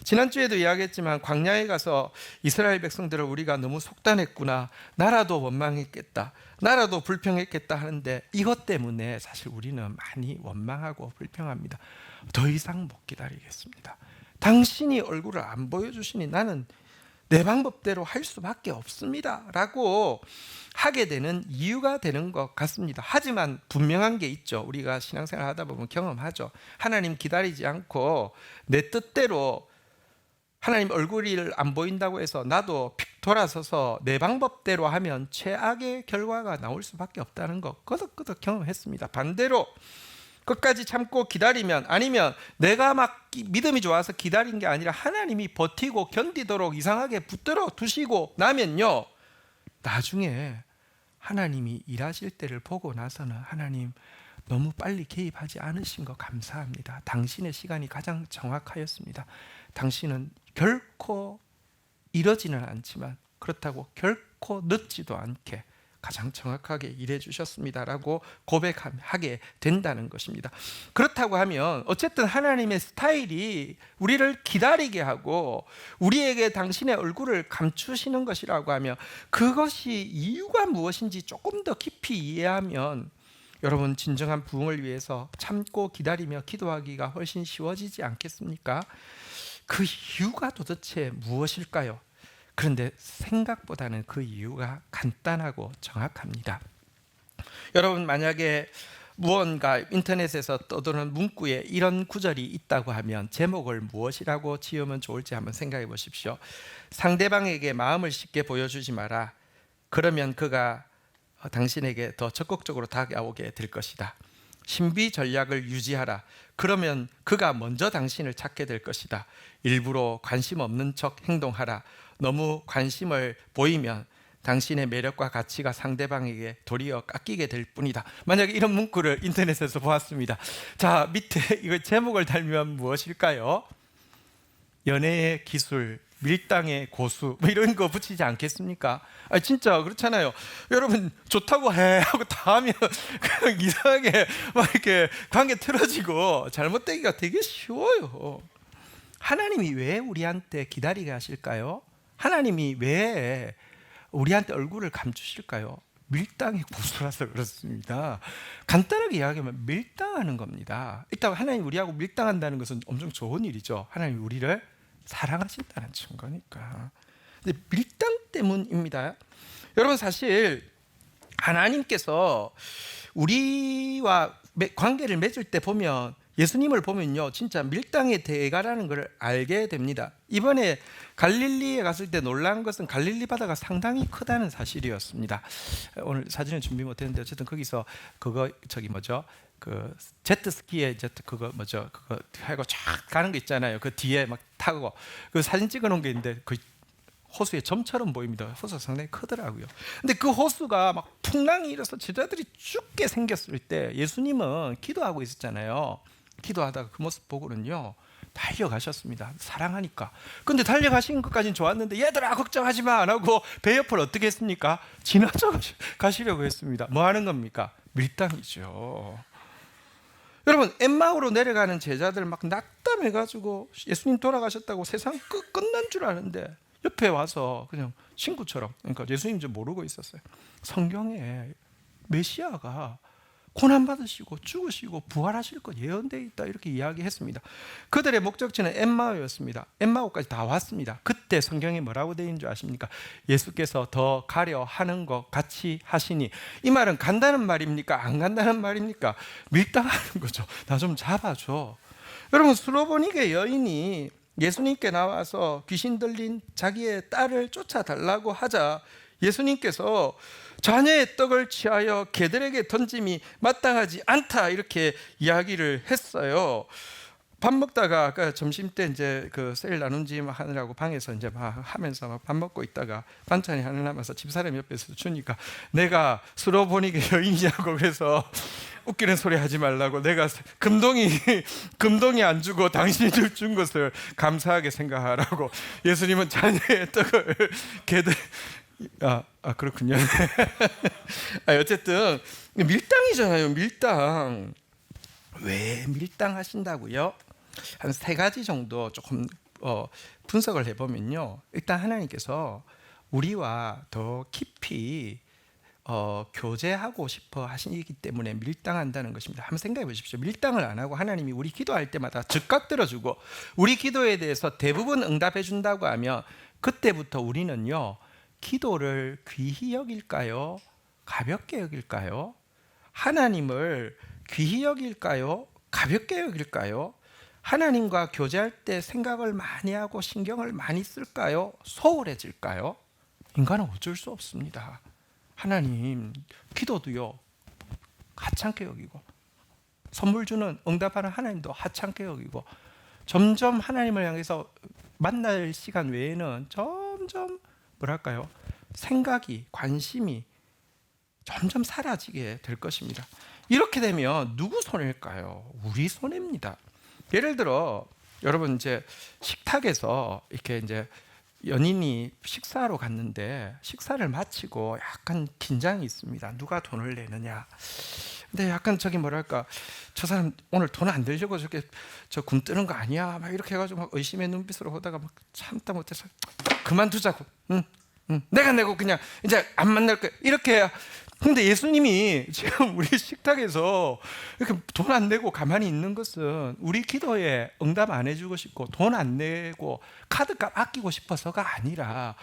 지난주에도 이야기했지만 광야에 가서 이스라엘 백성들을 우리가 너무 속단했구나, 나라도 원망했겠다, 나라도 불평했겠다 하는데 이것 때문에 사실 우리는 많이 원망하고 불평합니다. 더 이상 못 기다리겠습니다. 당신이 얼굴을 안 보여주시니 나는 내 방법대로 할 수밖에 없습니다 라고 하게 되는 이유가 되는 것 같습니다. 하지만 분명한 게 있죠. 우리가 신앙생활 하다 보면 경험하죠. 하나님 기다리지 않고 내 뜻대로 하나님 얼굴이 안 보인다고 해서 나도 픽 돌아서서 내 방법대로 하면 최악의 결과가 나올 수밖에 없다는 거 끄덕끄덕 경험했습니다. 반대로 끝까지 참고 기다리면, 아니면 내가 막 믿음이 좋아서 기다린 게 아니라 하나님이 버티고 견디도록 이상하게 붙들어 두시고 나면요, 나중에 하나님이 일하실 때를 보고 나서는 하나님 너무 빨리 개입하지 않으신 거 감사합니다. 당신의 시간이 가장 정확하였습니다. 당신은 결코 이러지는 않지만 그렇다고 결코 늦지도 않게 가장 정확하게 일해 주셨습니다라고 고백하게 된다는 것입니다. 그렇다고 하면 어쨌든 하나님의 스타일이 우리를 기다리게 하고 우리에게 당신의 얼굴을 감추시는 것이라고 하면 그것이 이유가 무엇인지 조금 더 깊이 이해하면 여러분, 진정한 부흥을 위해서 참고 기다리며 기도하기가 훨씬 쉬워지지 않겠습니까? 그 이유가 도대체 무엇일까요? 그런데 생각보다는 그 이유가 간단하고 정확합니다. 여러분, 만약에 무언가 인터넷에서 떠도는 문구에 이런 구절이 있다고 하면 제목을 무엇이라고 지으면 좋을지 한번 생각해 보십시오. 상대방에게 마음을 쉽게 보여주지 마라. 그러면 그가 당신에게 더 적극적으로 다가오게 될 것이다. 신비 전략을 유지하라. 그러면 그가 먼저 당신을 찾게 될 것이다. 일부러 관심 없는 척 행동하라. 너무 관심을 보이면 당신의 매력과 가치가 상대방에게 도리어 깎이게 될 뿐이다. 만약에 이런 문구를 인터넷에서 보았습니다. 자, 밑에 이거 제목을 달면 무엇일까요? 연애의 기술, 밀당의 고수, 뭐 이런 거 붙이지 않겠습니까? 진짜 그렇잖아요. 여러분, 좋다고 해 하고 다 하면 그냥 이상하게 막 이렇게 관계 틀어지고 잘못되기가 되게 쉬워요. 하나님이 왜 우리한테 기다리게 하실까요? 하나님이 왜 우리한테 얼굴을 감추실까요? 밀당의 고수라서 그렇습니다. 간단하게 이야기하면 밀당하는 겁니다. 일단 하나님 우리하고 밀당한다는 것은 엄청 좋은 일이죠. 하나님 우리를 사랑하신다는 증거니까. 근데 밀당 때문입니다. 여러분, 사실 하나님께서 우리와 관계를 맺을 때 보면, 예수님을 보면요, 진짜 밀당의 대가라는 걸 알게 됩니다. 이번에 갈릴리에 갔을 때 놀란 것은 갈릴리 바다가 상당히 크다는 사실이었습니다. 오늘 사진을 준비 못했는데 어쨌든 거기서 그거 그 제트스키에 그거 하고 쫙 가는 거 있잖아요. 그 뒤에 막 타고 그 사진 찍어놓은 게 있는데 그 호수의 점처럼 보입니다. 호수가 상당히 크더라고요. 근데 그 호수가 막 풍랑이 일어서 제자들이 죽게 생겼을 때 예수님은 기도하고 있었잖아요. 기도하다가 그 모습 보고는요, 달려가셨습니다. 사랑하니까. 근데 달려가신 것까지는 좋았는데 얘들아 걱정하지 마 안 하고 배 옆을 어떻게 했습니까? 지나쳐 가시려고 했습니다. 뭐 하는 겁니까? 밀당이죠. 여러분, 엠마오로 내려가는 제자들 막 낙담해가지고 예수님 돌아가셨다고 세상 끝난 줄 아는데 옆에 와서 그냥 친구처럼, 그러니까 예수님 좀 모르고 있었어요. 성경에 메시아가 고난받으시고 죽으시고 부활하실 것 예언되어 있다 이렇게 이야기했습니다. 그들의 목적지는 엠마오였습니다. 엠마오까지 다 왔습니다. 그때 성경이 뭐라고 되어 있는 줄 아십니까? 예수께서 더 가려 하는 것 같이 하시니. 이 말은 간다는 말입니까? 안 간다는 말입니까? 밀당하는 거죠. 나 좀 잡아줘. 여러분, 수로보니게 여인이 예수님께 나와서 귀신 들린 자기의 딸을 쫓아달라고 하자 예수님께서 자녀의 떡을 취하여 개들에게 던짐이 마땅하지 않다 이렇게 이야기를 했어요. 밥 먹다가 아까 점심 때 이제 그 셀 나눔짐 하느라고 방에서 이제 막 하면서 막 밥 먹고 있다가 반찬이 하나 남아서 집사람 옆에서 주니까 내가 수로보니게 여인이냐고 그래서 웃기는 소리 하지 말라고, 내가 금동이 안 주고 당신이 준 것을 감사하게 생각하라고. 예수님은 자녀의 떡을 개들 그렇군요. 어쨌든 밀당이잖아요. 밀당. 왜 밀당하신다고요? 한 세 가지 정도 조금 분석을 해보면요, 일단 하나님께서 우리와 더 깊이 교제하고 싶어 하시기 때문에 밀당한다는 것입니다. 한번 생각해 보십시오. 밀당을 안 하고 하나님이 우리 기도할 때마다 즉각 들어주고 우리 기도에 대해서 대부분 응답해 준다고 하면, 그때부터 우리는요, 기도를 귀히 여길까요? 가볍게 여길까요? 하나님을 귀히 여길까요? 가볍게 여길까요? 하나님과 교제할 때 생각을 많이 하고 신경을 많이 쓸까요? 소홀해질까요? 인간은 어쩔 수 없습니다. 하나님 기도도요, 하찮게 여기고 선물 주는 응답하는 하나님도 하찮게 여기고, 점점 하나님을 향해서 만날 시간 외에는 점점 뭐랄까요, 생각이, 관심이 점점 사라지게 될 것입니다. 이렇게 되면 누구 손해일까요? 우리 손해입니다. 예를 들어 여러분, 이제 식탁에서 이렇게 이제 연인이 식사하러 갔는데 식사를 마치고 약간 긴장이 있습니다. 누가 돈을 내느냐. 근데 약간 뭐랄까, 저 사람 오늘 돈 안 들려고 저렇게 굶뜨는 거 아니야? 막 이렇게 해가지고 막 의심의 눈빛으로 보다가 막 참다 못해서 그만두자고. 내가 내고 그냥 이제 안 만날 거야. 이렇게. 근데 예수님이 지금 우리 식탁에서 이렇게 돈 안 내고 가만히 있는 것은 우리 기도에 응답 안 해주고 싶고 돈 안 내고 카드값 아끼고 싶어서가 아니라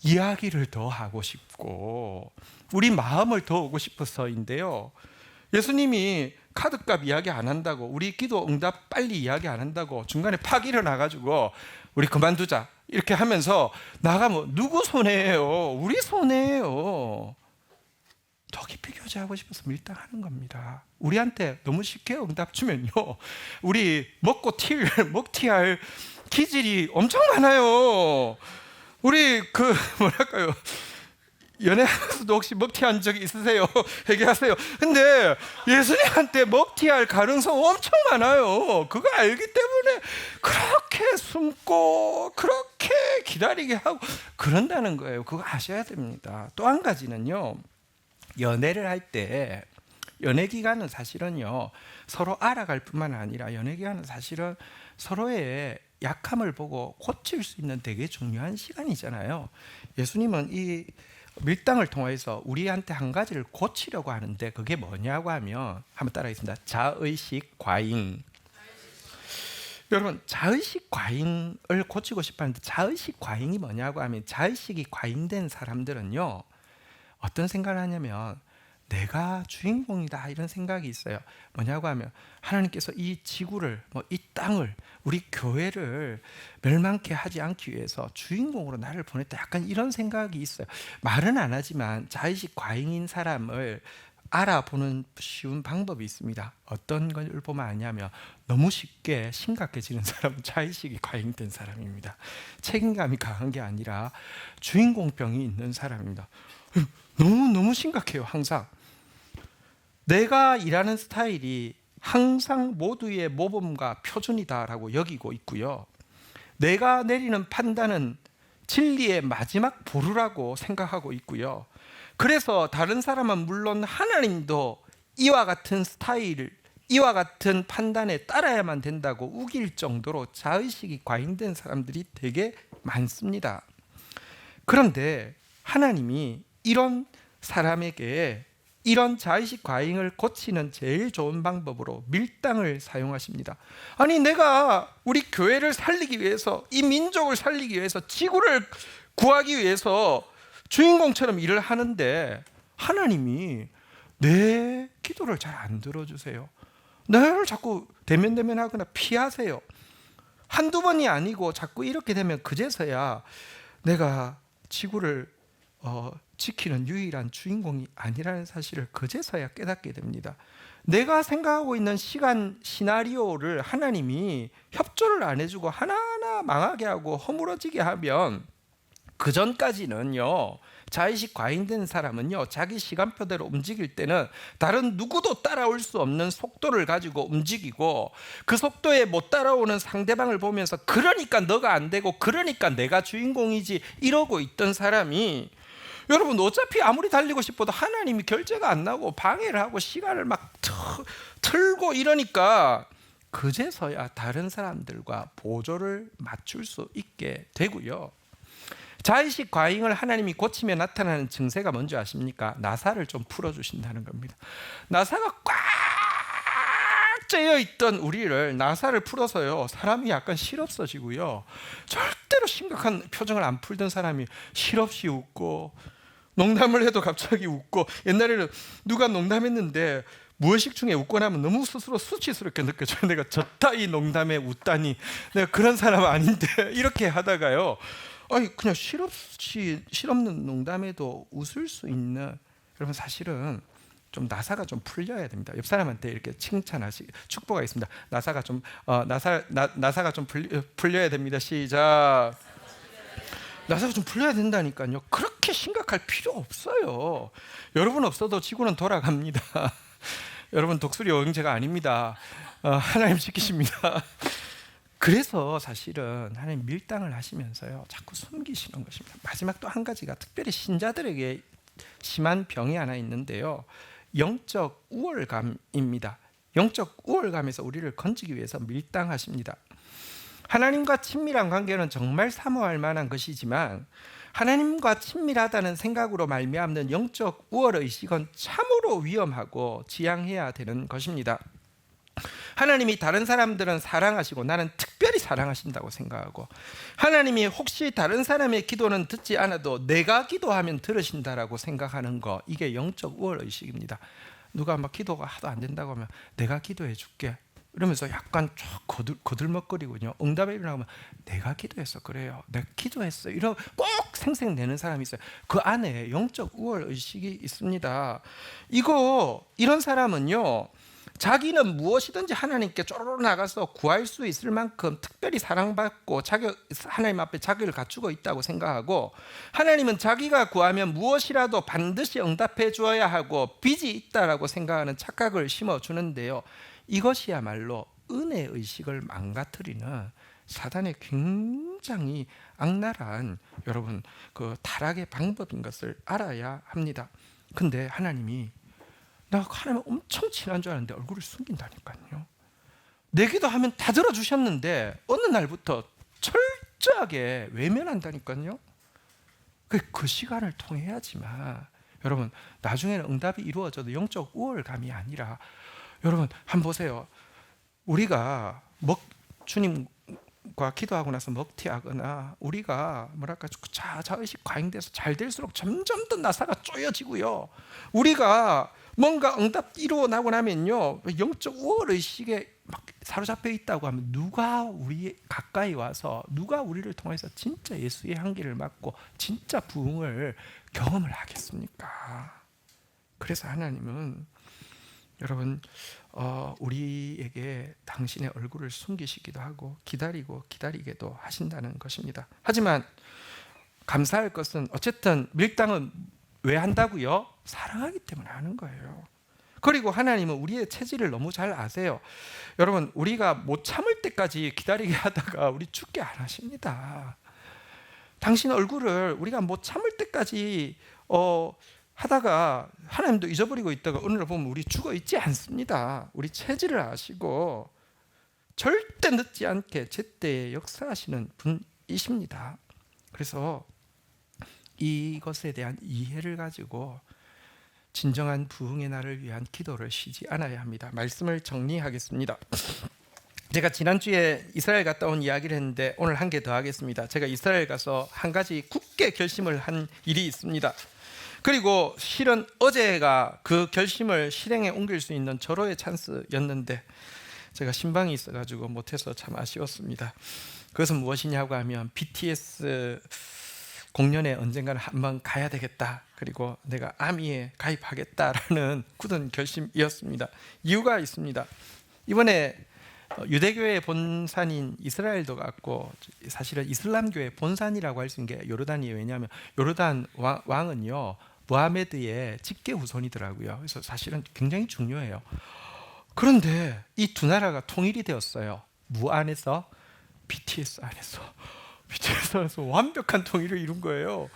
이야기를 더 하고 싶고 우리 마음을 더 오고 싶어서인데요. 예수님이 카드값 이야기 안 한다고, 우리 기도 응답 빨리 이야기 안 한다고 중간에 팍 일어나가지고 우리 그만두자 이렇게 하면서 나가면 누구 손해예요? 우리 손해예요. 더 깊이 교제하고 싶어서 밀당하는 겁니다. 우리한테 너무 쉽게 응답 주면요, 우리 먹튀할 기질이 엄청 많아요. 우리 뭐랄까요, 연애하면서도 혹시 먹튀한 적이 있으세요? 얘기하세요. 근데 예수님한테 먹튀할 가능성 엄청 많아요. 그거 알기 때문에 그렇게 숨고 그렇게 기다리게 하고 그런다는 거예요. 그거 아셔야 됩니다. 또 한 가지는요, 연애를 할 때 연애 기간은 사실은요, 서로 알아갈 뿐만 아니라 연애 기간은 사실은 서로의 약함을 보고 고칠 수 있는 되게 중요한 시간이잖아요. 예수님은 이 밀당을 통해서 우리한테 한 가지를 고치려고 하는데 그게 뭐냐고 하면 한번 따라하겠습니다. 자의식 과잉. 여러분, 자의식 과잉을 고치고 싶어 하는데 자의식 과잉이 뭐냐고 하면 자의식이 과잉된 사람들은요, 어떤 생각을 하냐면 내가 주인공이다 이런 생각이 있어요. 뭐냐고 하면 하나님께서 이 지구를, 이 땅을, 우리 교회를 멸망케 하지 않기 위해서 주인공으로 나를 보냈다, 약간 이런 생각이 있어요. 말은 안 하지만 자의식 과잉인 사람을 알아보는 쉬운 방법이 있습니다. 어떤 걸 보면 아냐면 너무 쉽게 심각해지는 사람은 자의식이 과잉된 사람입니다. 책임감이 강한 게 아니라 주인공병이 있는 사람입니다. 너무 심각해요. 항상 내가 일하는 스타일이 항상 모두의 모범과 표준이다라고 여기고 있고요, 내가 내리는 판단은 진리의 마지막 보루라고 생각하고 있고요, 그래서 다른 사람은 물론 하나님도 이와 같은 스타일, 이와 같은 판단에 따라야만 된다고 우길 정도로 자의식이 과잉된 사람들이 되게 많습니다. 그런데 하나님이 이런 사람에게 이런 자의식 과잉을 고치는 제일 좋은 방법으로 밀당을 사용하십니다. 아니, 내가 우리 교회를 살리기 위해서, 이 민족을 살리기 위해서, 지구를 구하기 위해서 주인공처럼 일을 하는데 하나님이 내 기도를 잘 안 들어주세요. 나를 자꾸 대면대면하거나 피하세요. 한두 번이 아니고 자꾸 이렇게 되면 그제서야 내가 지구를 지키는 유일한 주인공이 아니라는 사실을 그제서야 깨닫게 됩니다. 내가 생각하고 있는 시간 시나리오를 하나님이 협조를 안 해주고 하나하나 망하게 하고 허물어지게 하면, 그 전까지는요, 자의식 과잉된 사람은요, 자기 시간표대로 움직일 때는 다른 누구도 따라올 수 없는 속도를 가지고 움직이고, 그 속도에 못 따라오는 상대방을 보면서 그러니까 너가 안 되고 그러니까 내가 주인공이지 이러고 있던 사람이, 여러분, 어차피 아무리 달리고 싶어도 하나님이 결제가 안 나고 방해를 하고 시간을 막 틀고 이러니까 그제서야 다른 사람들과 보조를 맞출 수 있게 되고요. 자의식 과잉을 하나님이 고치며 나타나는 증세가 뭔지 아십니까? 나사를 좀 풀어주신다는 겁니다. 나사가 꽉 째여 있던 우리를 나사를 풀어서요, 사람이 약간 실없어지고요, 절대로 심각한 표정을 안 풀던 사람이 실없이 웃고, 농담을 해도 갑자기 웃고, 옛날에는 누가 농담했는데 무의식 중에 웃고 나면 너무 스스로 수치스럽게 느껴져요. 내가 저따위 농담에 웃다니, 내가 그런 사람 아닌데 이렇게 하다가요, 아니 그냥 실없는 농담에도 웃을 수 있는, 여러분 사실은 좀 나사가 좀 풀려야 됩니다. 옆 사람한테 이렇게 축복하겠습니다. 나사가 좀 풀려야 됩니다. 시작. 나사가 좀 풀려야 된다니까요. 그렇게 심각할 필요 없어요. 여러분 없어도 지구는 돌아갑니다. 여러분 독수리 여행제가 아닙니다. 하나님 지키십니다. 그래서 사실은 하나님 밀당을 하시면서요, 자꾸 숨기시는 것입니다. 마지막 또 한 가지가 특별히 신자들에게 심한 병이 하나 있는데요, 영적 우월감입니다. 영적 우월감에서 우리를 건지기 위해서 밀당하십니다. 하나님과 친밀한 관계는 정말 사모할 만한 것이지만 하나님과 친밀하다는 생각으로 말미암는 영적 우월의식은 참으로 위험하고 지양해야 되는 것입니다. 하나님이 다른 사람들은 사랑하시고 나는 특별히 사랑하신다고 생각하고, 하나님이 혹시 다른 사람의 기도는 듣지 않아도 내가 기도하면 들으신다라고 생각하는 거, 이게 영적 우월의식입니다. 누가 막 기도가 하도 안 된다고 하면 내가 기도해 줄게 이러면서 약간 쭉 거들먹거리군요. 응답이 일어나면 내가 기도했어, 그래요, 내가 기도했어, 이런 꼭 생색내는 사람이 있어요. 그 안에 영적 우월의식이 있습니다. 이런 사람은요, 자기는 무엇이든지 하나님께 쪼르르 나가서 구할 수 있을 만큼 특별히 사랑받고 하나님 앞에 자격을 갖추고 있다고 생각하고, 하나님은 자기가 구하면 무엇이라도 반드시 응답해 주어야 하고 빚이 있다라고 생각하는 착각을 심어주는데요, 이것이야말로 은혜의식을 망가뜨리는 사단의 굉장히 악랄한, 여러분, 그 타락의 방법인 것을 알아야 합니다. 근데 하나님이, 나 하나님 엄청 친한 줄 알았는데 얼굴을 숨긴다니까요. 내 기도하면 다 들어주셨는데 어느 날부터 철저하게 외면한다니까요. 그 시간을 통해야지만 여러분 나중에는 응답이 이루어져도 영적 우월감이 아니라 여러분 한번 보세요. 우리가 주님과 기도하고 나서 먹튀하거나 우리가 뭐랄까 자의식 과잉돼서 잘 될수록 점점 더 나사가 쪼여지고요. 우리가 뭔가 응답 이루어 나고 나면요 영적 우월의식에 막 사로잡혀 있다고 하면 누가 우리 가까이 와서 누가 우리를 통해서 진짜 예수의 향기를 맡고 진짜 부흥을 경험을 하겠습니까? 그래서 하나님은 여러분 우리에게 당신의 얼굴을 숨기시기도 하고 기다리게도 하신다는 것입니다. 하지만 감사할 것은 어쨌든 밀당은 왜 한다고요? 사랑하기 때문에 하는 거예요. 그리고 하나님은 우리의 체질을 너무 잘 아세요. 여러분 우리가 못 참을 때까지 기다리게 하다가 우리 죽게 안 하십니다. 당신 얼굴을 우리가 못 참을 때까지 하다가 하나님도 잊어버리고 있다가 어느 날 보면 우리 죽어 있지 않습니다. 우리 체질을 아시고 절대 늦지 않게 제때에 역사하시는 분이십니다. 그래서 이것에 대한 이해를 가지고 진정한 부흥의 날을 위한 기도를 쉬지 않아야 합니다. 말씀을 정리하겠습니다. 제가 지난주에 이스라엘 갔다 온 이야기를 했는데 오늘 한 개 더 하겠습니다. 제가 이스라엘 가서 한 가지 굳게 결심을 한 일이 있습니다. 그리고 실은 어제가 그 결심을 실행에 옮길 수 있는 절호의 찬스였는데 제가 신방이 있어가지고 못해서 참 아쉬웠습니다. 그것은 무엇이냐고 하면 BTS 공연에 언젠가는 한번 가야 되겠다. 그리고 내가 아미에 가입하겠다라는 굳은 결심이었습니다. 이유가 있습니다. 이번에 유대교의 본산인 이스라엘도 갔고 사실은 이슬람교의 본산이라고 할 수 있는 게 요르단이에요. 왜냐하면 요르단 왕은요 무하메드의 직계 후손이더라고요. 그래서 사실은 굉장히 중요해요. 그런데 이 두 나라가 통일이 되었어요. 무 안에서 BTS 안에서 완벽한 통일을 이룬 거예요.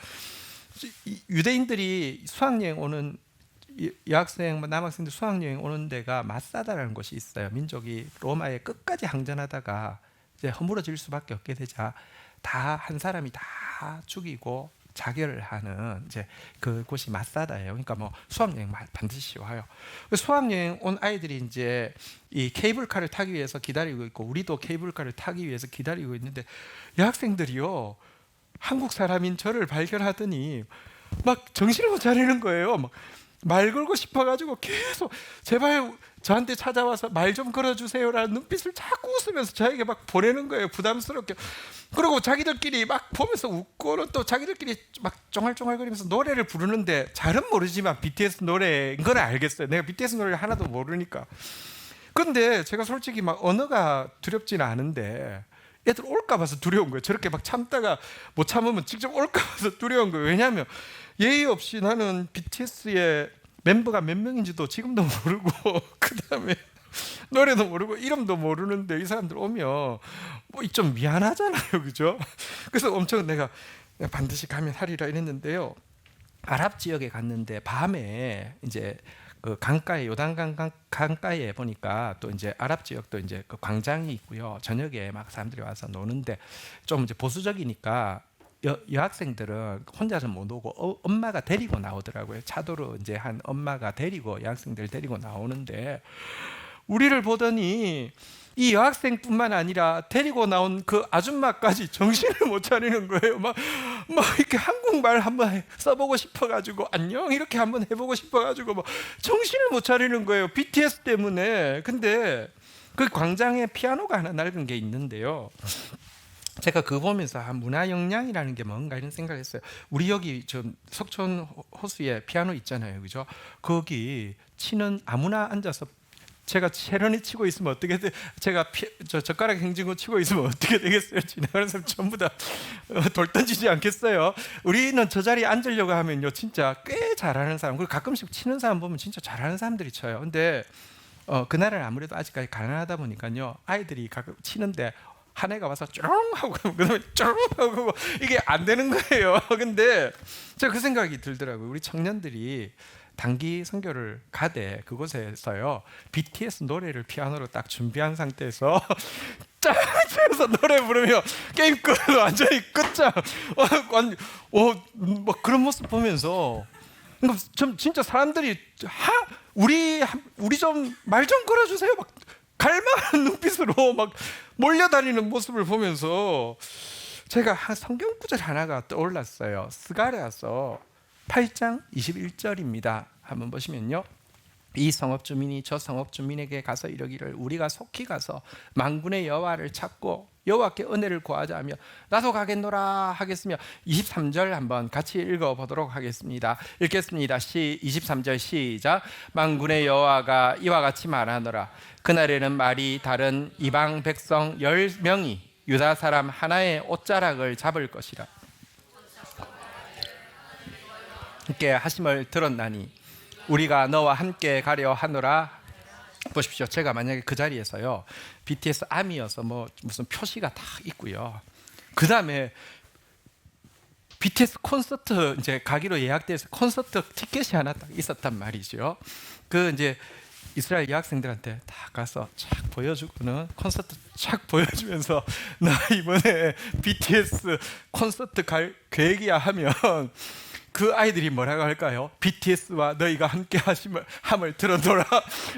유대인들이 수학여행 오는 여학생, 남학생들 수학여행 오는 데가 마사다라는 곳이 있어요. 민족이 로마에 끝까지 항전하다가 이제 허물어질 수밖에 없게 되자 다 한 사람이 다 죽이고 자결을 하는 이제 그곳이 마사다예요. 그러니까 뭐 수학여행 반드시 와요. 수학여행 온 아이들이 이제 이 케이블카를 타기 위해서 기다리고 있고 우리도 케이블카를 타기 위해서 기다리고 있는데 여학생들이요 한국 사람인 저를 발견하더니 막 정신을 못 차리는 거예요. 막 말 걸고 싶어가지고 계속 제발 저한테 찾아와서 말 좀 걸어주세요라는 눈빛을 자꾸 웃으면서 저에게 막 보내는 거예요. 부담스럽게. 그리고 자기들끼리 막 보면서 웃고는 또 자기들끼리 막 쫑알쫑알거리면서 노래를 부르는데 잘은 모르지만 BTS 노래인 건 알겠어요. 내가 BTS 노래를 하나도 모르니까. 그런데 제가 솔직히 막 언어가 두렵지는 않은데 애들 올까 봐서 두려운 거예요. 저렇게 막 참다가 못 참으면 직접 올까 봐서 두려운 거예요. 왜냐하면 예의 없이 나는 BTS의 멤버가 몇 명인지도 지금도 모르고 그다음에 노래도 모르고 이름도 모르는데 이 사람들 오면 뭐 좀 미안하잖아요, 그죠? 그래서 엄청 내가 반드시 가면 하리라 이랬는데요. 아랍 지역에 갔는데 밤에 이제 그 강가에 요단강 강가에 보니까 또 이제 아랍 지역도 이제 그 광장이 있고요. 저녁에 막 사람들이 와서 노는데 좀 이제 보수적이니까 여학생들은 혼자서 못 오고 엄마가 데리고 나오더라고요. 차도로 이제 한 엄마가 데리고 여학생들 데리고 나오는데 우리를 보더니 이 여학생뿐만 아니라 데리고 나온 그 아줌마까지 정신을 못 차리는 거예요. 막 이렇게 한국말 한번 써보고 싶어가지고 안녕 이렇게 한번 해보고 싶어가지고 막 정신을 못 차리는 거예요. BTS 때문에. 근데 그 광장에 피아노가 하나 낡은 게 있는데요. 제가 그거 보면서 문화 역량이라는 게 뭔가 이런 생각했어요. 우리 여기 저 석촌 호수에 피아노 있잖아요, 그죠? 거기 치는 아무나 앉아서 제가 체런이 치고 있으면 어떻게 돼? 제가 젓가락 행진고 치고 있으면 어떻게 되겠어요? 지나가는 사람 전부 다 돌 던지지 않겠어요? 우리는 저 자리에 앉으려고 하면요, 진짜 꽤 잘하는 사람, 그리고 가끔씩 치는 사람 보면 진짜 잘하는 사람들이 쳐요. 근데 그날은 아무래도 아직까지 가난하다 보니까요, 아이들이 가끔 치는데 한 애가 와서 쫑 하고 그다음에 쫑 하고 이게 안 되는 거예요. 근데 제가 그 생각이 들더라고요. 우리 청년들이 단기 선교를 가되 그곳에서요 BTS 노래를 피아노로 딱 준비한 상태에서 쫙에서 노래 부르며 게임 끝 완전히 끝장. 뭐 그런 모습 보면서 좀 진짜 사람들이 우리 좀 말 좀 걸어주세요. 막 갈망하는 눈빛으로 막 몰려다니는 모습을 보면서 제가 성경 구절 하나가 떠올랐어요. 스가랴서 8장 21절입니다. 한번 보시면요. 이 성읍 주민이 저 성읍 주민에게 가서 이르기를 우리가 속히 가서 만군의 여호와를 찾고 여호와께 은혜를 구하자며 나도 가겠노라 하겠으며 23절 한번 같이 읽어보도록 하겠습니다. 읽겠습니다. 23절 시작. 만군의 여호와가 이와 같이 말하노라. 그날에는 말이 다른 이방 백성 10명이 유다 사람 하나의 옷자락을 잡을 것이라. 함께 하심을 들었나니 우리가 너와 함께 가려 하노라. 보십시오. 제가 만약에 그 자리에서요 BTS 아미여서 뭐 무슨 표시가 다 있고요. 그 다음에 BTS 콘서트 이제 가기로 예약돼서 콘서트 티켓이 하나 딱 있었단 말이죠. 그 이제 이스라엘 여학생들한테 다 가서 쫙 보여주고는 콘서트 쫙 보여주면서 나 이번에 BTS 콘서트 갈 계획이야 하면 그 아이들이 뭐라고 할까요? BTS와 너희가 함께 함을 들어노라.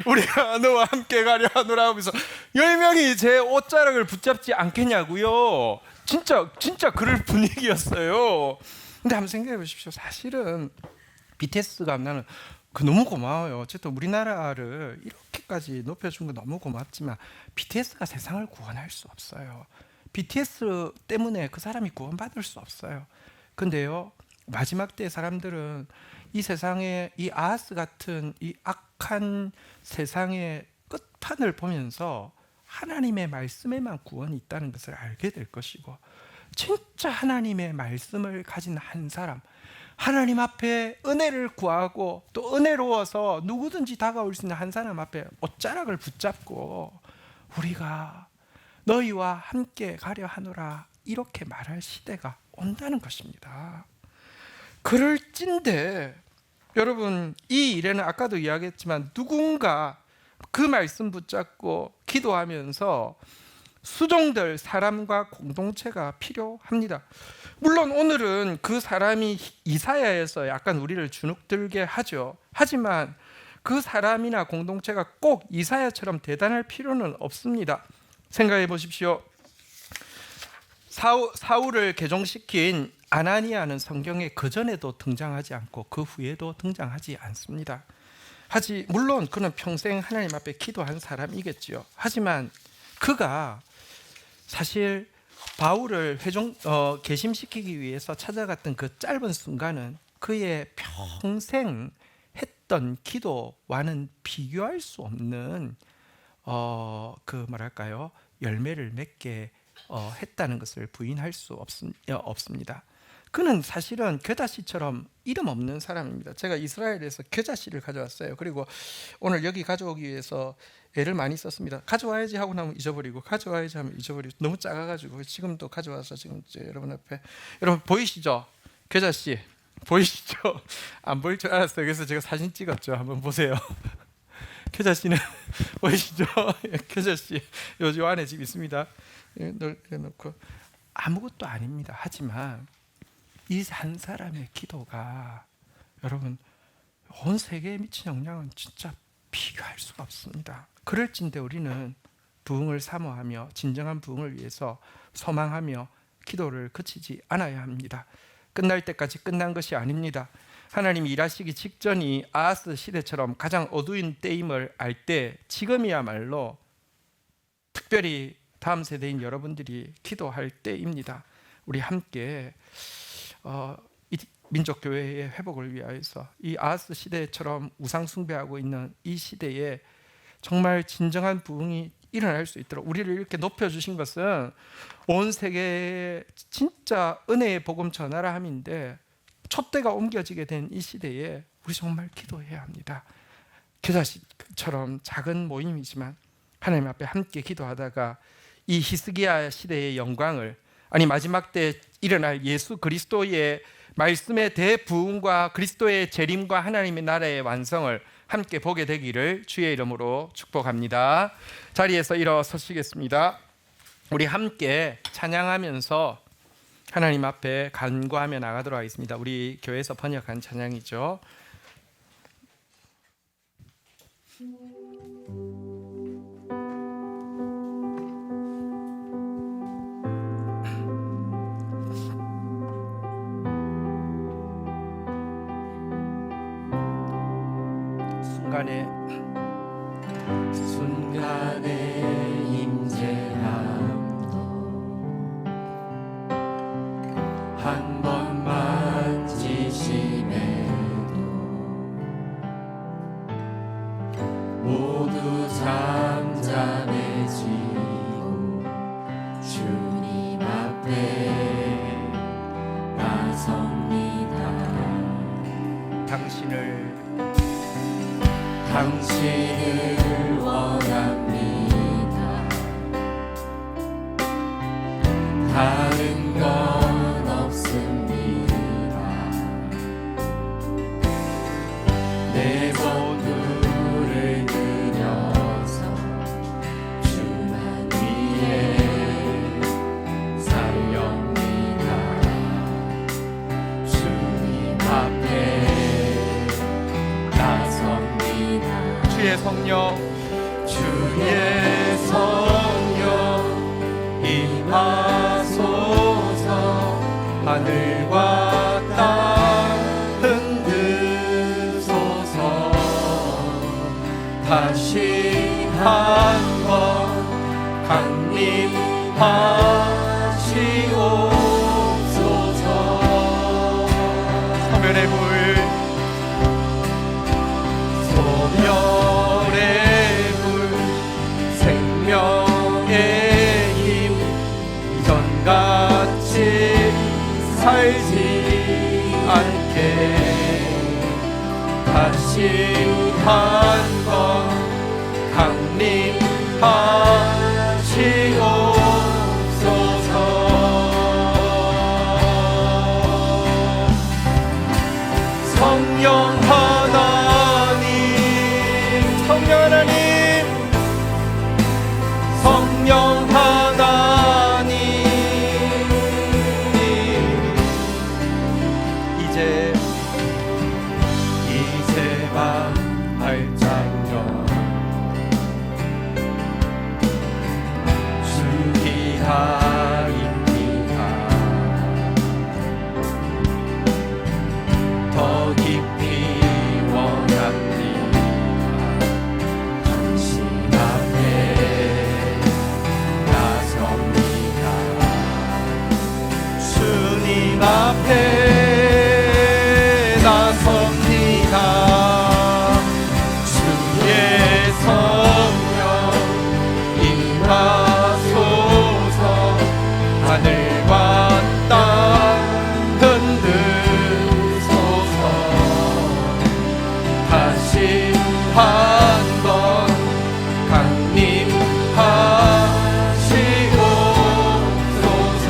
우리가 너와 함께 가려 하노라 하면서 10명이 제 옷자락을 붙잡지 않겠냐고요. 진짜 그럴 분위기였어요. 근데 한번 생각해 보십시오. 사실은 BTS가 나는 너무 고마워요. 어쨌든 우리나라를 이렇게까지 높여준 거 너무 고맙지만 BTS가 세상을 구원할 수 없어요. BTS 때문에 그 사람이 구원받을 수 없어요. 근데요 마지막 때 사람들은 이 세상에 이 아하스 같은 이 악한 세상의 끝판을 보면서 하나님의 말씀에만 구원이 있다는 것을 알게 될 것이고, 진짜 하나님의 말씀을 가진 한 사람, 하나님 앞에 은혜를 구하고 또 은혜로워서 누구든지 다가올 수 있는 한 사람 앞에 옷자락을 붙잡고 우리가 너희와 함께 가려 하노라 이렇게 말할 시대가 온다는 것입니다. 그럴진데 여러분, 이 일에는 아까도 이야기했지만 누군가 그 말씀 붙잡고 기도하면서 수종될 사람과 공동체가 필요합니다. 물론 오늘은 그 사람이 이사야에서 약간 우리를 주눅들게 하죠. 하지만 그 사람이나 공동체가 꼭 이사야처럼 대단할 필요는 없습니다. 생각해 보십시오. 사울을 개종시킨 아나니아는 성경에 그전에도 등장하지 않고 그 후에도 등장하지 않습니다. 물론 그는 평생 하나님 앞에 기도한 사람이겠지요. 하지만 그가 사실 바울을 개심시키기 위해서 찾아갔던 그 짧은 순간은 그의 평생 했던 기도와는 비교할 수 없는 열매를 맺게 했다는 것을 부인할 수 없습니다. 그는 사실은 겨자씨처럼 이름 없는 사람입니다. 제가 이스라엘에서 겨자씨를 가져왔어요. 그리고 오늘 여기 가져오기 위해서 애를 많이 썼습니다. 가져와야지 하고 나면 잊어버리고, 가져와야지 하면 잊어버리고, 너무 작아가지고 지금도 가져와서 지금 여러분 앞에, 여러분 보이시죠? 겨자씨 보이시죠? 안 보일 줄 알았어요. 그래서 제가 사진 찍었죠. 한번 보세요. 겨자씨는 보이시죠? 겨자씨 요즘 안에 집 있습니다. 넣고 아무것도 아닙니다. 하지만 이 한 사람의 기도가 여러분 온 세계에 미친 영향은 진짜 비교할 수가 없습니다. 그럴진데 우리는 부흥을 사모하며 진정한 부흥을 위해서 소망하며 기도를 그치지 않아야 합니다. 끝날 때까지 끝난 것이 아닙니다. 하나님이 일하시기 직전이 아하스 시대처럼 가장 어두운 때임을 알 때, 지금이야말로 특별히 다음 세대인 여러분들이 기도할 때입니다. 우리 함께 이 민족교회의 회복을 위하여서 이 아하스 시대처럼 우상 숭배하고 있는 이 시대에 정말 진정한 부흥이 일어날 수 있도록 우리를 이렇게 높여주신 것은 온 세계에 진짜 은혜의 복음 전하라 함인데, 촛대가 옮겨지게 된 이 시대에 우리 정말 기도해야 합니다. 겨자씨처럼 작은 모임이지만 하나님 앞에 함께 기도하다가 이 히스기야 시대의 영광을, 마지막 때 일어날 예수 그리스도의 말씀의 대부흥과 그리스도의 재림과 하나님의 나라의 완성을 함께 보게 되기를 주의 이름으로 축복합니다. 자리에서 일어서시겠습니다. 우리 함께 찬양하면서 하나님 앞에 간구하며 나가도록 하겠습니다. 우리 교회에서 번역한 찬양이죠. 순간의 임재함도 한 번 만지심에도 모두 잠잠해지고 주님 앞에 나섭니다. 당신을 원합니다. 다른 건 없습니다. 내 모두를 드려서 주만 위에 살렵니다. 주님 앞에 나섭니다. 주의 성령 임하소서. 하늘과 땅 흔들소서. 다시 한번 강림하시옵소서. 소멸의 불 생명의 힘 이전같이 살지 않게 다시 한번 강림하시옵소서. 성령 하나님, 성령 하나님, 성령 하나님, 이제 밤 발장전 주 기다립니다. 더 깊이 원합니다. 당신 앞에 주님 앞에 나섭니다. 주의 성령 임하소서. 하늘과 땅 흔들소서. 다시 한번 강림하시옵소서.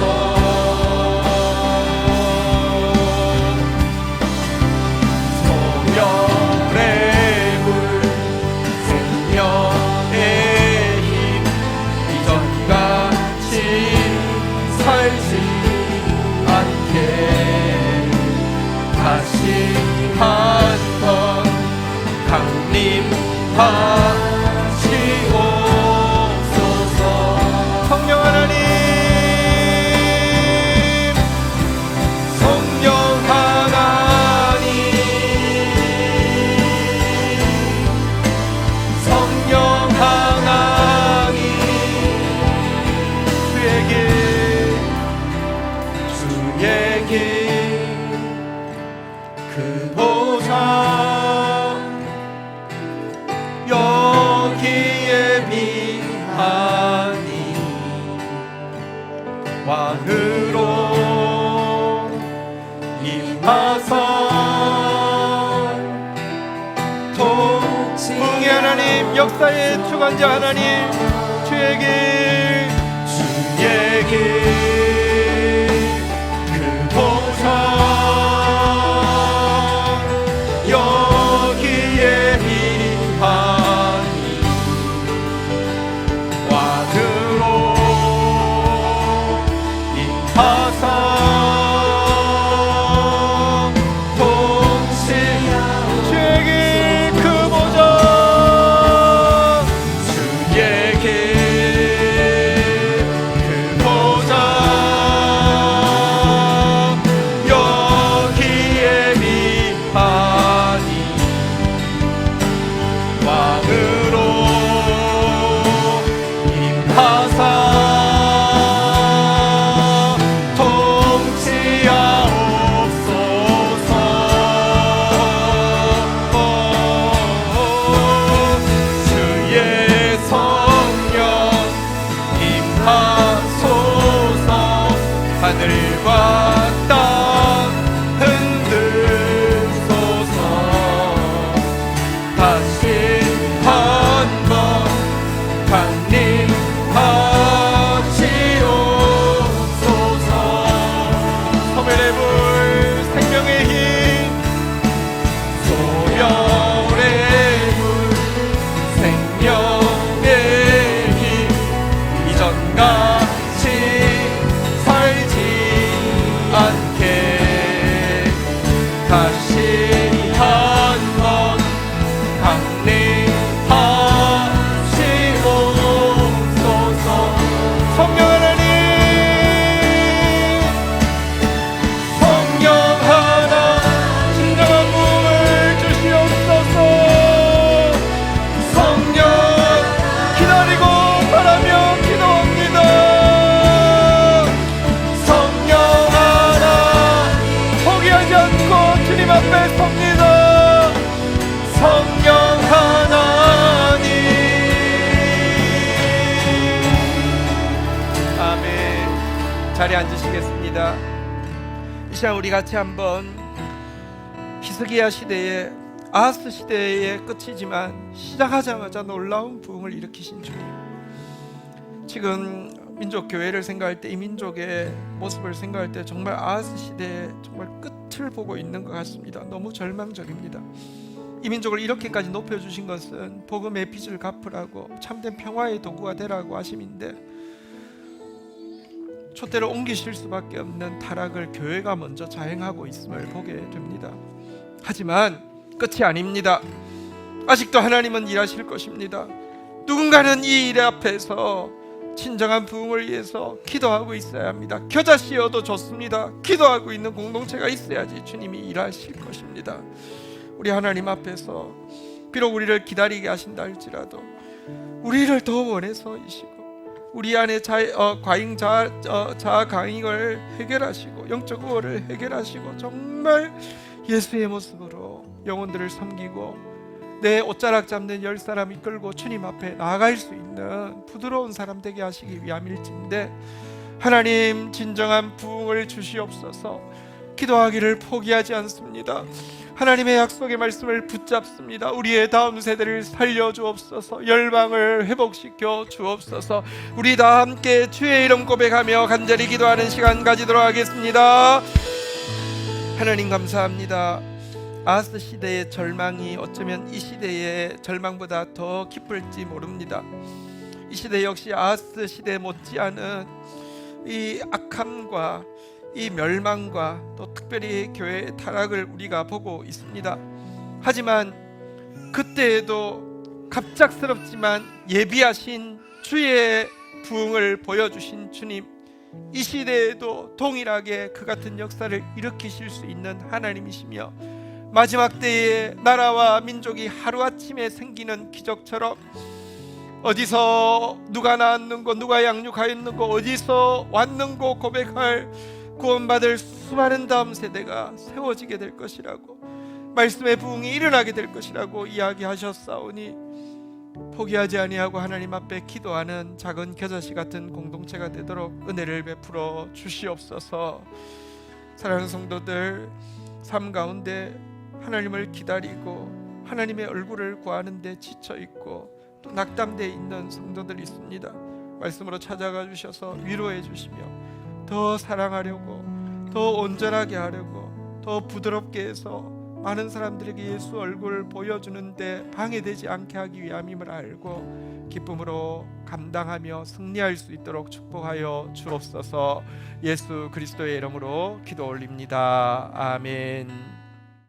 소멸의 불 생명의 힘 이전같이 살지 않게 다시 한번 강림하시옵소서. 성령 하나님, 성령 하나님, 성령 하나님, 주의 길 그 보좌 여기에 비하니 왕으로 임하사 통치의 하나님, 역사의 주관자 하나님, 주의 길 그 보좌 통치 주에게 그 보좌 주에게 그 보좌 여기에 미하니 왕으로 임하사 하늘과 땅 흔들소서 다시 한번 강림하시옵소서. 소멸의 불 생명의 힘 소멸의 불 생명의 힘 이전같이 않게 다시 한번 강림하시옵소서. 성령 하나님 성령 하나 진정한 부흥을 주시옵소서. 성령 기다리고 바라며 기도합니다. 포기하지 않고 주님 앞에 섭니다. 성령 하나님. 아멘. 자리에 앉으시겠습니다. 이 시간 우리 같이 한번 히스기야 시대의 아하스 시대의 끝이지만 시작하자마자 놀라운 부흥을 일으키신 주님, 지금 민족 교회를 생각할 때 이 민족의 모습을 생각할 때 정말 아하스 시대의 정말 끝을 보고 있는 것 같습니다. 너무 절망적입니다. 이 민족을 이렇게까지 높여주신 것은 복음의 빚을 갚으라고 참된 평화의 도구가 되라고 하심인데 촛대를 옮기실 수밖에 없는 타락을 교회가 먼저 자행하고 있음을 보게 됩니다. 하지만 끝이 아닙니다. 아직도 하나님은 일하실 것입니다. 누군가는 이 일 앞에서 진정한 부흥을 위해서 기도하고 있어야 합니다. 겨자씨여도 좋습니다. 기도하고 있는 공동체가 있어야지 주님이 일하실 것입니다. 우리 하나님 앞에서 비록 우리를 기다리게 하신다 할지라도 우리를 더 원해서이시고 우리 안에 과잉 자아 강익을 해결하시고 영적 우월을 해결하시고 정말 예수의 모습으로 영혼들을 섬기고 내 옷자락 잡는 10사람 이끌고 주님 앞에 나아갈 수 있는 부드러운 사람 되게 하시기 위함일진데 하나님 진정한 부흥을 주시옵소서. 기도하기를 포기하지 않습니다. 하나님의 약속의 말씀을 붙잡습니다. 우리의 다음 세대를 살려주옵소서. 열방을 회복시켜 주옵소서. 우리 다 함께 주의 이름 고백하며 간절히 기도하는 시간 가지도록 하겠습니다. 하나님 감사합니다. 아하스 시대의 절망이 어쩌면 이 시대의 절망보다 더 기쁠지 모릅니다. 이 시대 역시 아하스 시대 못지않은 이 악함과 이 멸망과 또 특별히 교회의 타락을 우리가 보고 있습니다. 하지만 그때에도 갑작스럽지만 예비하신 주의 부흥을 보여주신 주님, 이 시대에도 동일하게 그 같은 역사를 일으키실 수 있는 하나님이시며 마지막 때에 나라와 민족이 하루아침에 생기는 기적처럼 어디서 누가 낳았는고 누가 양육하였는고 어디서 왔는고 고백할 구원받을 수많은 다음 세대가 세워지게 될 것이라고 말씀의 부흥이 일어나게 될 것이라고 이야기하셨사오니 포기하지 아니하고 하나님 앞에 기도하는 작은 겨자씨 같은 공동체가 되도록 은혜를 베풀어 주시옵소서. 사랑하는 성도들, 삶 가운데 하나님을 기다리고 하나님의 얼굴을 구하는 데 지쳐있고 또 낙담되어 있는 성도들이 있습니다. 말씀으로 찾아가 주셔서 위로해 주시며 더 사랑하려고 더 온전하게 하려고 더 부드럽게 해서 많은 사람들에게 예수 얼굴을 보여주는데 방해되지 않게 하기 위함임을 알고 기쁨으로 감당하며 승리할 수 있도록 축복하여 주옵소서. 예수 그리스도의 이름으로 기도 올립니다. 아멘.